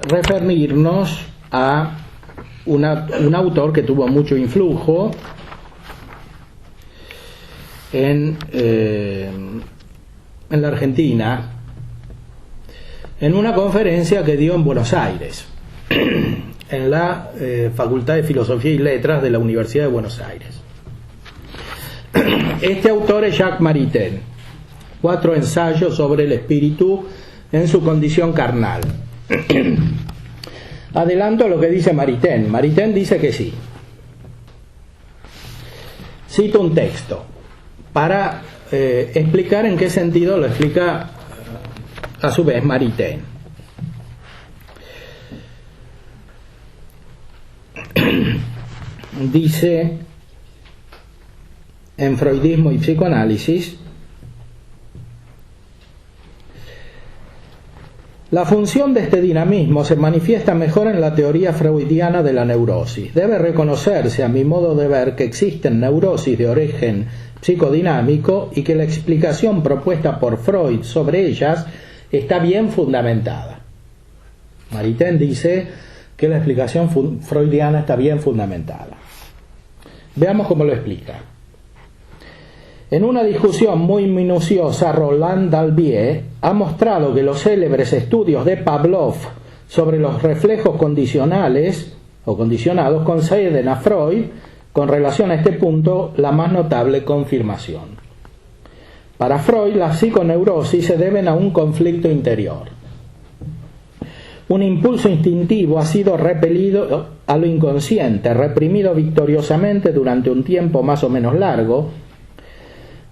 Speaker 1: referirnos a un autor que tuvo mucho influjo en la Argentina, en una conferencia que dio en Buenos Aires. en la Facultad de Filosofía y Letras de la Universidad de Buenos Aires. Este autor es Jacques Maritain. 4 ensayos sobre el espíritu en su condición carnal. Adelanto lo que dice Maritain. Maritain dice que sí. Cito un texto para explicar en qué sentido lo explica a su vez Maritain. Dice en Freudismo y Psicoanálisis: la función de este dinamismo se manifiesta mejor en la teoría freudiana de la neurosis. Debe reconocerse, a mi modo de ver, que existen neurosis de origen psicodinámico y que la explicación propuesta por Freud sobre ellas está bien fundamentada. Maritain dice que la explicación freudiana está bien fundamentada. Veamos cómo lo explica. En una discusión muy minuciosa, Roland Dalbier ha mostrado que los célebres estudios de Pavlov sobre los reflejos condicionales o condicionados conceden a Freud, con relación a este punto, la más notable confirmación. Para Freud, las psiconeurosis se deben a un conflicto interior. Un impulso instintivo ha sido repelido a lo inconsciente, reprimido victoriosamente durante un tiempo más o menos largo.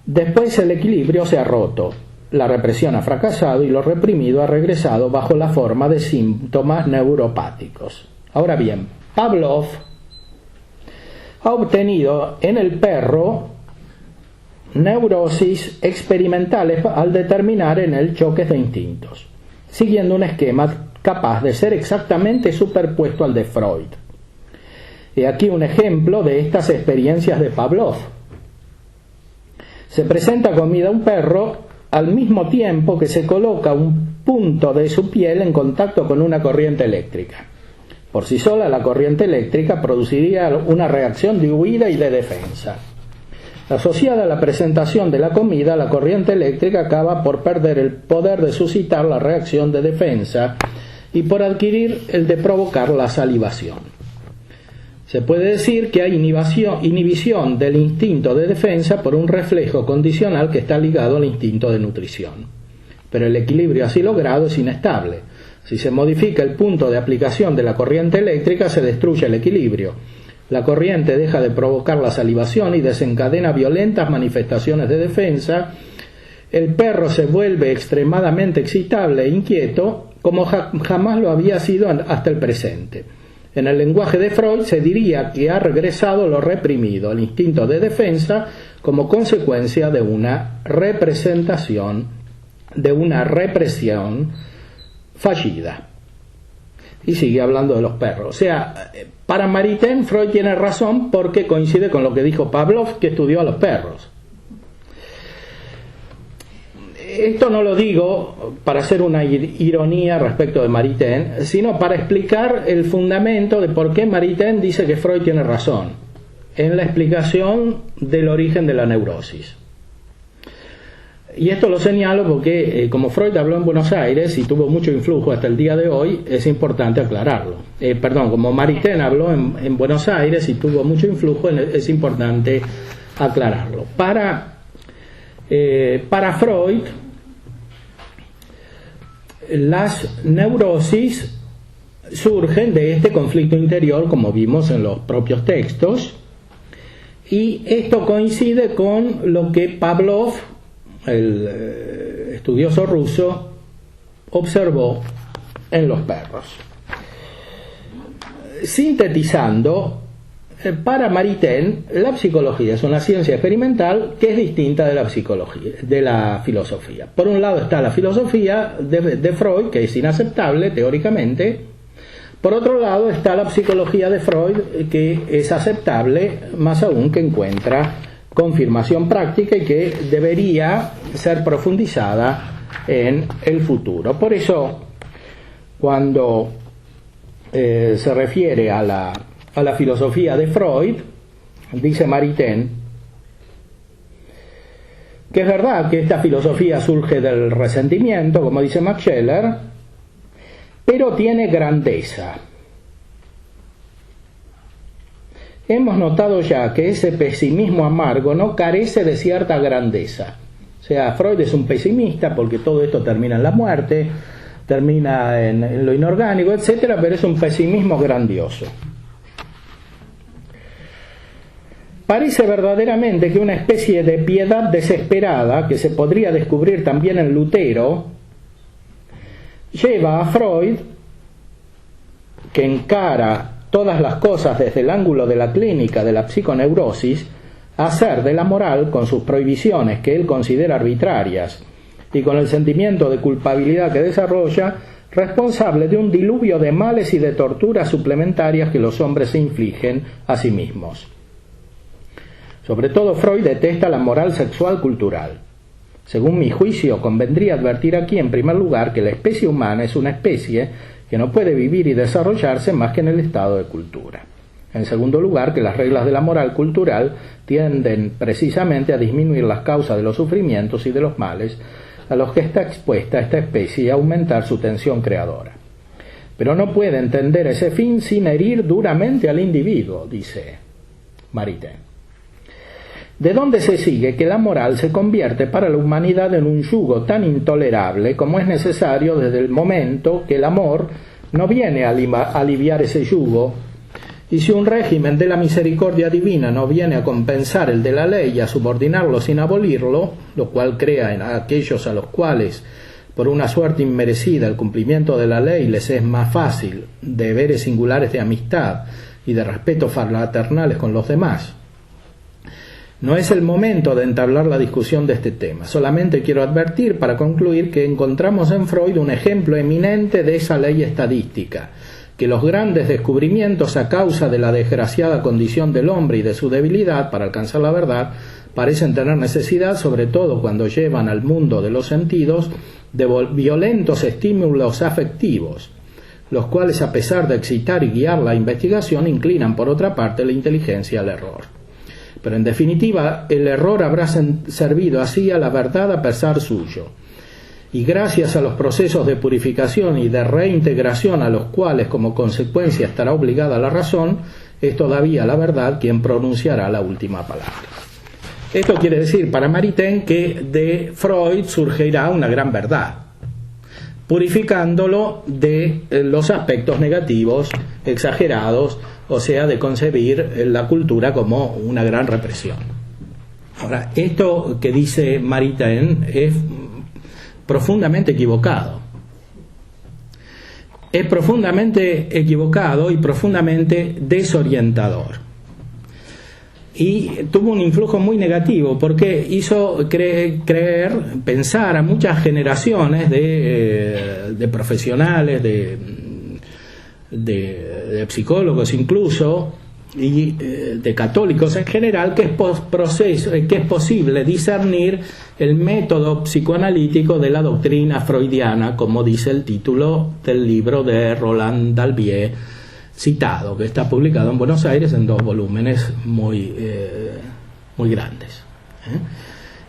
Speaker 1: Después el equilibrio se ha roto, la represión ha fracasado y lo reprimido ha regresado bajo la forma de síntomas neuropáticos. Ahora bien, Pavlov ha obtenido en el perro neurosis experimentales al determinar en él choques de instintos, siguiendo un esquema capaz de ser exactamente superpuesto al de Freud. He aquí un ejemplo de estas experiencias de Pavlov. Se presenta comida a un perro al mismo tiempo que se coloca un punto de su piel en contacto con una corriente eléctrica. Por sí sola, la corriente eléctrica produciría una reacción de huida y de defensa. Asociada a la presentación de la comida, la corriente eléctrica acaba por perder el poder de suscitar la reacción de defensa y por adquirir el de provocar la salivación. Se puede decir que hay inhibición del instinto de defensa por un reflejo condicional que está ligado al instinto de nutrición. Pero el equilibrio así logrado es inestable. Si se modifica el punto de aplicación de la corriente eléctrica, se destruye el equilibrio. La corriente deja de provocar la salivación y desencadena violentas manifestaciones de defensa. El perro se vuelve extremadamente excitable e inquieto, como jamás lo había sido hasta el presente. En el lenguaje de Freud se diría que ha regresado lo reprimido, el instinto de defensa, como consecuencia de una represión fallida. Y sigue hablando de los perros. O sea, para Maritain, Freud tiene razón porque coincide con lo que dijo Pavlov, que estudió a los perros. Esto no lo digo para hacer una ironía respecto de Maritain, sino para explicar el fundamento de por qué Maritain dice que Freud tiene razón en la explicación del origen de la neurosis. Y esto lo señalo porque como Freud habló en Buenos Aires y tuvo mucho influjo hasta el día de hoy, es importante aclararlo. Como Maritain habló en Buenos Aires y tuvo mucho influjo, es importante aclararlo. Para Freud, las neurosis surgen de este conflicto interior, como vimos en los propios textos, y esto coincide con lo que Pavlov, el estudioso ruso, observó en los perros. Sintetizando, para Maritain, la psicología es una ciencia experimental que es distinta de la psicología, de la filosofía. Por un lado está la filosofía de Freud, que es inaceptable teóricamente. Por otro lado está la psicología de Freud, que es aceptable, más aún que encuentra confirmación práctica y que debería ser profundizada en el futuro. Por eso, cuando se refiere a la filosofía de Freud, dice Maritain que es verdad que esta filosofía surge del resentimiento, como dice Max Scheler, pero tiene grandeza. hemos notado ya que ese pesimismo amargo no carece de cierta grandeza. O sea, Freud es un pesimista porque todo esto termina en la muerte, termina en lo inorgánico, etcétera, pero es un pesimismo grandioso. Parece verdaderamente que una especie de piedad desesperada, que se podría descubrir también en Lutero, lleva a Freud, que encara todas las cosas desde el ángulo de la clínica de la psiconeurosis, a hacer de la moral, con sus prohibiciones que él considera arbitrarias y con el sentimiento de culpabilidad que desarrolla, responsable de un diluvio de males y de torturas suplementarias que los hombres se infligen a sí mismos. Sobre todo, Freud detesta la moral sexual cultural. Según mi juicio, convendría advertir aquí en primer lugar que la especie humana es una especie que no puede vivir y desarrollarse más que en el estado de cultura. En segundo lugar, que las reglas de la moral cultural tienden precisamente a disminuir las causas de los sufrimientos y de los males a los que está expuesta esta especie y a aumentar su tensión creadora. Pero no puede entender ese fin sin herir duramente al individuo, dice Maritain. ¿De dónde se sigue que la moral se convierte para la humanidad en un yugo tan intolerable como es necesario desde el momento que el amor no viene a aliviar ese yugo? Y si un régimen de la misericordia divina no viene a compensar el de la ley y a subordinarlo sin abolirlo, lo cual crea en aquellos a los cuales, por una suerte inmerecida, el cumplimiento de la ley les es más fácil, deberes singulares de amistad y de respeto fraternales con los demás. No es el momento de entablar la discusión de este tema. Solamente quiero advertir, para concluir, que encontramos en Freud un ejemplo eminente de esa ley estadística, que los grandes descubrimientos a causa de la desgraciada condición del hombre y de su debilidad para alcanzar la verdad parecen tener necesidad, sobre todo cuando llevan al mundo de los sentidos, de violentos estímulos afectivos, los cuales, a pesar de excitar y guiar la investigación, inclinan por otra parte la inteligencia al error. Pero en definitiva, el error habrá servido así a la verdad a pesar suyo. Y gracias a los procesos de purificación y de reintegración a los cuales como consecuencia estará obligada la razón, es todavía la verdad quien pronunciará la última palabra. Esto quiere decir para Maritain que de Freud surgirá una gran verdad, purificándolo de los aspectos negativos, exagerados, o sea, de concebir la cultura como una gran represión. Ahora, esto que dice Maritain es profundamente equivocado. Es profundamente equivocado y profundamente desorientador. Y tuvo un influjo muy negativo porque hizo pensar a muchas generaciones de profesionales, de psicólogos incluso, y de católicos en general, que es posible discernir el método psicoanalítico de la doctrina freudiana, como dice el título del libro de Roland Dalbier citado, que está publicado en Buenos Aires en 2 volúmenes muy grandes.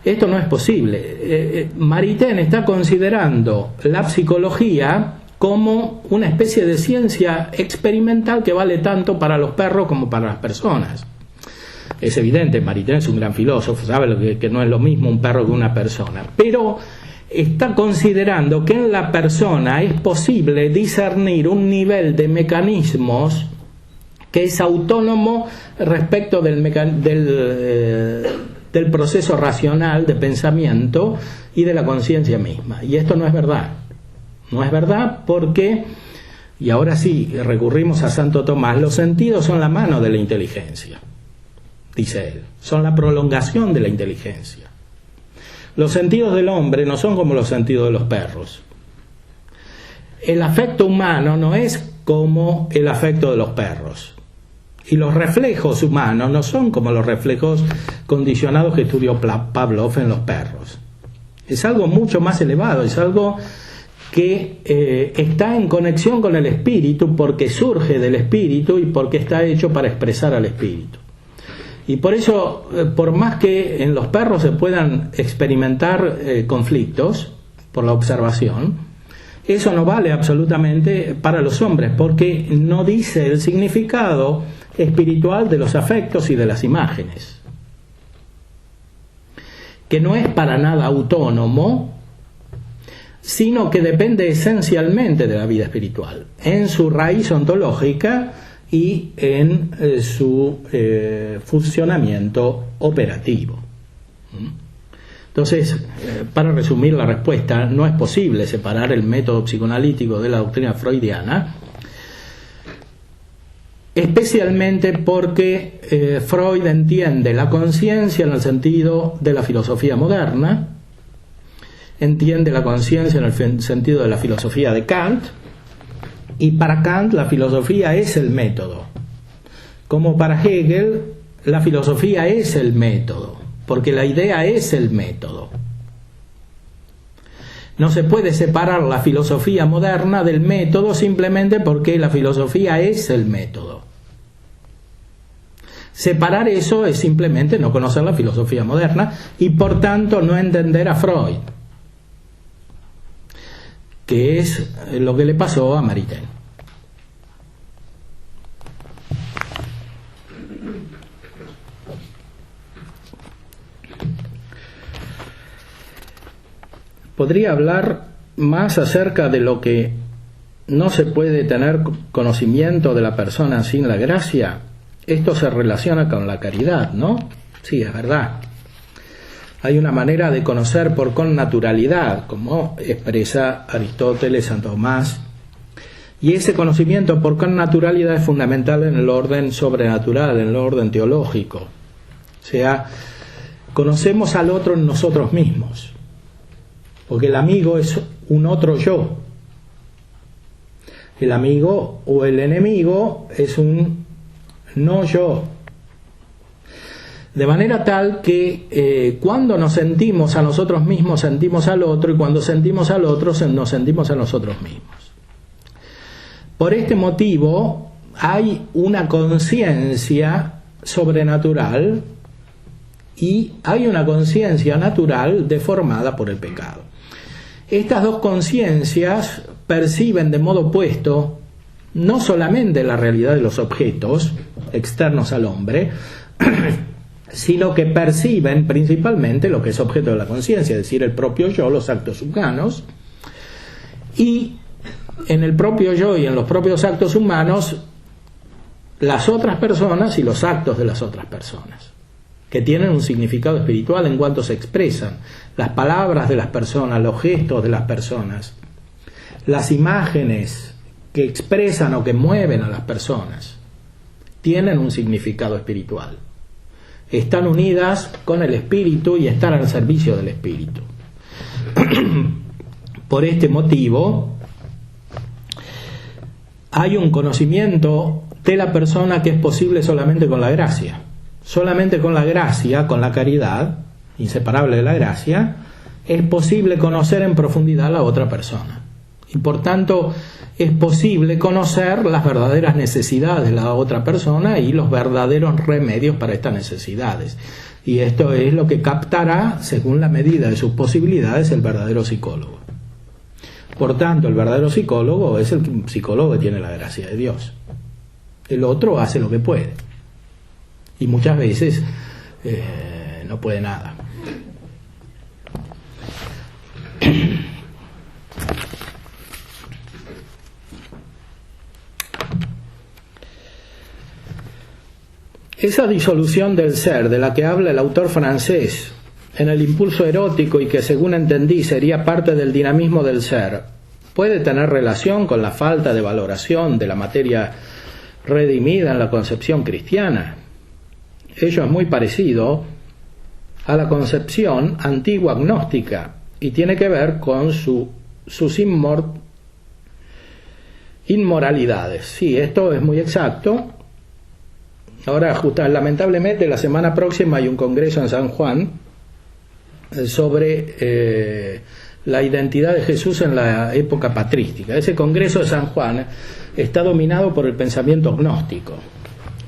Speaker 1: Esto no es posible. Maritain está considerando la psicología como una especie de ciencia experimental que vale tanto para los perros como para las personas. Es evidente, Maritain es un gran filósofo, sabe que no es lo mismo un perro que una persona, pero está considerando que en la persona es posible discernir un nivel de mecanismos que es autónomo respecto del proceso racional de pensamiento y de la conciencia misma. Y esto no es verdad. No es verdad porque, y ahora sí recurrimos a Santo Tomás, los sentidos son la mano de la inteligencia, dice él, son la prolongación de la inteligencia. Los sentidos del hombre no son como los sentidos de los perros. El afecto humano no es como el afecto de los perros. Y los reflejos humanos no son como los reflejos condicionados que estudió Pavlov en los perros. Es algo mucho más elevado, es algo que está en conexión con el espíritu porque surge del espíritu y porque está hecho para expresar al espíritu. Y por eso, por más que en los perros se puedan experimentar conflictos por la observación, eso no vale absolutamente para los hombres, porque no dice el significado espiritual de los afectos y de las imágenes, que no es para nada autónomo, sino que depende esencialmente de la vida espiritual, en su raíz ontológica y en su funcionamiento operativo. Entonces, para resumir la respuesta, no es posible separar el método psicoanalítico de la doctrina freudiana, especialmente porque Freud entiende la conciencia en el sentido de la filosofía moderna, entiende la conciencia en el sentido de la filosofía de Kant, y para Kant la filosofía es el método, como para Hegel la filosofía es el método, porque la idea es el método. No se puede separar la filosofía moderna del método simplemente porque la filosofía es el método. Separar eso es simplemente no conocer la filosofía moderna y por tanto no entender a Freud, que es lo que le pasó a Maritain. Podría hablar más acerca de lo que no se puede tener conocimiento de la persona sin la gracia. Esto se relaciona con la caridad, ¿no? Sí, es verdad. Hay una manera de conocer por connaturalidad, como expresa Aristóteles, Santo Tomás, y ese conocimiento por connaturalidad es fundamental en el orden sobrenatural, en el orden teológico. O sea, conocemos al otro en nosotros mismos, porque el amigo es un otro yo. El amigo o el enemigo es un no yo. De manera tal que cuando nos sentimos a nosotros mismos, sentimos al otro, y cuando sentimos al otro, nos sentimos a nosotros mismos. Por este motivo, hay una conciencia sobrenatural y hay una conciencia natural deformada por el pecado. Estas dos conciencias perciben de modo opuesto no solamente la realidad de los objetos externos al hombre, sino que perciben principalmente lo que es objeto de la conciencia, es decir, el propio yo, los actos humanos, y en el propio yo y en los propios actos humanos las otras personas y los actos de las otras personas, que tienen un significado espiritual en cuanto se expresan, las palabras de las personas, los gestos de las personas, las imágenes que expresan o que mueven a las personas, tienen un significado espiritual. Están unidas con el espíritu y están al servicio del espíritu. Por este motivo, hay un conocimiento de la persona que es posible solamente con la gracia. Solamente con la gracia, con la caridad, inseparable de la gracia, es posible conocer en profundidad a la otra persona. Y por tanto, es posible conocer las verdaderas necesidades de la otra persona y los verdaderos remedios para estas necesidades. Y esto es lo que captará, según la medida de sus posibilidades, el verdadero psicólogo. Por tanto, el verdadero psicólogo es el psicólogo que tiene la gracia de Dios. El otro hace lo que puede. Y muchas veces no puede nada. Esa disolución del ser de la que habla el autor francés en el impulso erótico y que, según entendí, sería parte del dinamismo del ser, puede tener relación con la falta de valoración de la materia redimida en la concepción cristiana. Ello es muy parecido a la concepción antigua gnóstica y tiene que ver con sus inmoralidades. Sí, esto es muy exacto. Ahora, lamentablemente, la semana próxima hay un congreso en San Juan sobre la identidad de Jesús en la época patrística. Ese congreso de San Juan está dominado por el pensamiento gnóstico.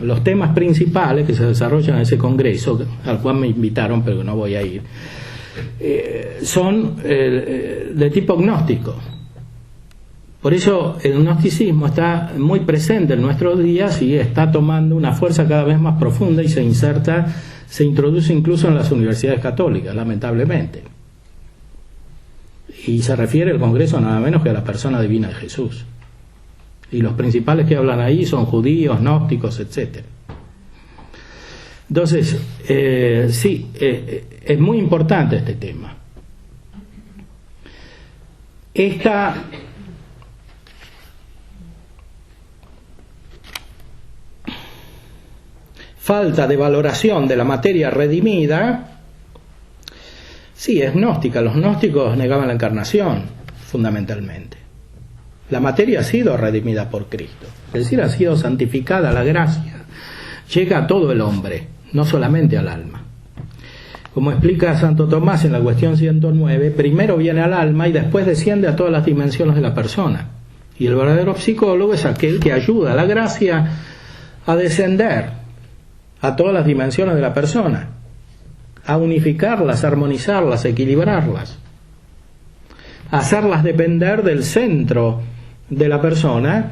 Speaker 1: Los temas principales que se desarrollan en ese congreso, al cual me invitaron pero no voy a ir, son de tipo gnóstico. Por eso el gnosticismo está muy presente en nuestros días y está tomando una fuerza cada vez más profunda y se introduce incluso en las universidades católicas, lamentablemente. Y se refiere el Congreso nada menos que a la persona divina de Jesús. Y los principales que hablan ahí son judíos, gnósticos, etc. Entonces, sí, es muy importante este tema. Esta falta de valoración de la materia redimida, sí, es gnóstica. Los gnósticos negaban la encarnación, fundamentalmente. La materia ha sido redimida por Cristo, es decir, ha sido santificada, la gracia llega a todo el hombre, no solamente al alma. Como explica Santo Tomás en la cuestión 109, primero viene al alma y después desciende a todas las dimensiones de la persona. Y el verdadero psicólogo es aquel que ayuda a la gracia a descender a todas las dimensiones de la persona, a unificarlas, a armonizarlas, a equilibrarlas, a hacerlas depender del centro de la persona,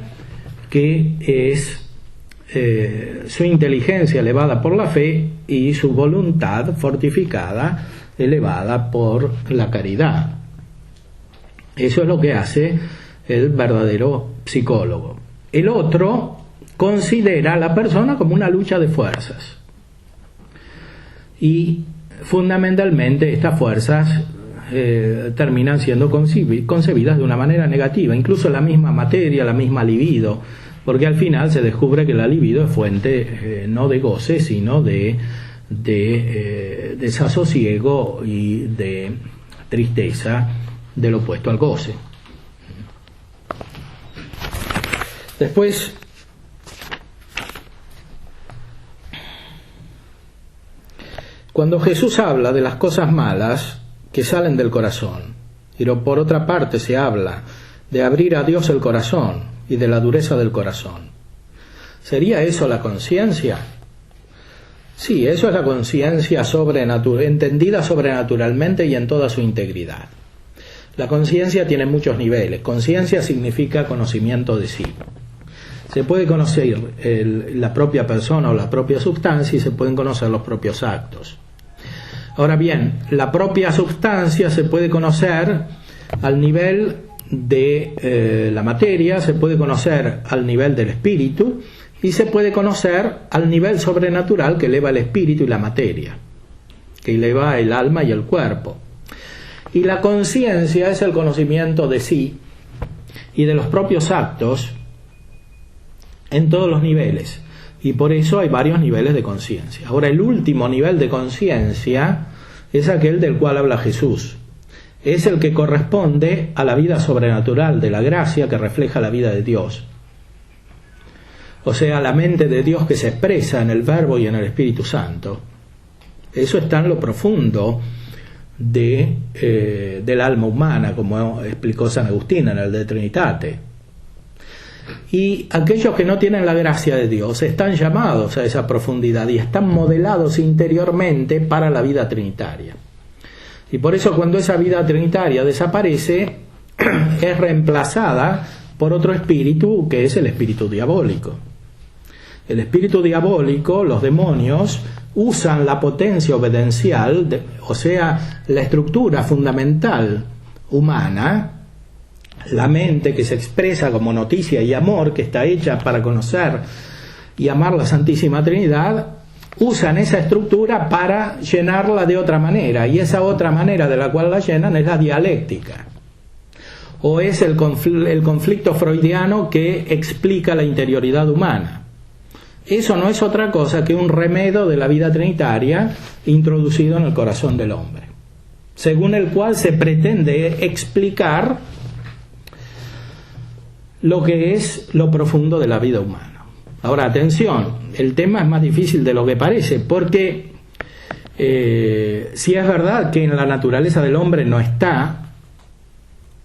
Speaker 1: que es su inteligencia elevada por la fe y su voluntad fortificada, elevada por la caridad. Eso es lo que hace el verdadero psicólogo. El otro considera a la persona como una lucha de fuerzas. Y fundamentalmente estas fuerzas terminan siendo concebidas de una manera negativa, incluso la misma materia, la misma libido, porque al final se descubre que la libido es fuente no de goce, sino de desasosiego y de tristeza, del opuesto al goce. Después, cuando Jesús habla de las cosas malas que salen del corazón, y por otra parte se habla de abrir a Dios el corazón y de la dureza del corazón, ¿sería eso la conciencia? Sí, eso es la conciencia entendida sobrenaturalmente y en toda su integridad. La conciencia tiene muchos niveles. Conciencia significa conocimiento de sí. Se puede conocer la propia persona o la propia sustancia y se pueden conocer los propios actos. Ahora bien, la propia sustancia se puede conocer al nivel de la materia, se puede conocer al nivel del espíritu y se puede conocer al nivel sobrenatural que eleva el espíritu y la materia, que eleva el alma y el cuerpo. Y la conciencia es el conocimiento de sí y de los propios actos en todos los niveles, y por eso hay varios niveles de conciencia. Ahora, el último nivel de conciencia es aquel del cual habla Jesús. Es el que corresponde a la vida sobrenatural de la gracia que refleja la vida de Dios. O sea, la mente de Dios que se expresa en el Verbo y en el Espíritu Santo. Eso está en lo profundo del alma humana, como explicó San Agustín en el De Trinitate. Y aquellos que no tienen la gracia de Dios están llamados a esa profundidad y están modelados interiormente para la vida trinitaria. Y por eso cuando esa vida trinitaria desaparece, es reemplazada por otro espíritu, que es el espíritu diabólico. El espíritu diabólico, los demonios, usan la potencia obedencial, o sea, la estructura fundamental humana, la mente que se expresa como noticia y amor, que está hecha para conocer y amar la Santísima Trinidad, usan esa estructura para llenarla de otra manera, y esa otra manera de la cual la llenan es la dialéctica, o es el conflicto freudiano que explica la interioridad humana. Eso no es otra cosa que un remedio de la vida trinitaria introducido en el corazón del hombre, según el cual se pretende explicar lo que es lo profundo de la vida humana. Ahora, atención, el tema es más difícil de lo que parece, porque si es verdad que en la naturaleza del hombre no está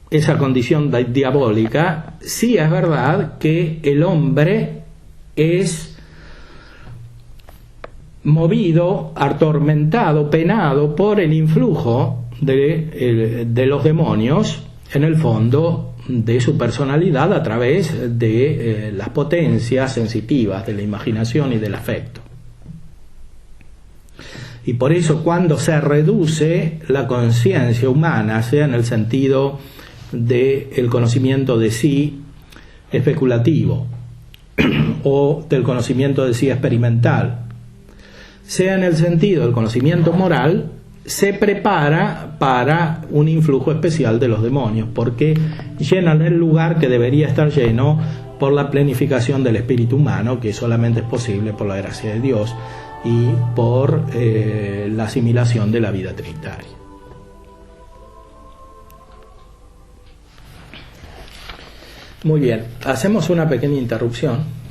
Speaker 1: esa condición diabólica, sí es verdad que el hombre es movido, atormentado, penado por el influjo de los demonios, en el fondo, de su personalidad a través de las potencias sensitivas de la imaginación y del afecto. Y por eso, cuando se reduce la conciencia humana, sea en el sentido del conocimiento de sí especulativo o del conocimiento de sí experimental, sea en el sentido del conocimiento moral, se prepara para un influjo especial de los demonios, porque llenan el lugar que debería estar lleno por la plenificación del espíritu humano, que solamente es posible por la gracia de Dios y por la asimilación de la vida trinitaria. Muy bien, hacemos una pequeña interrupción.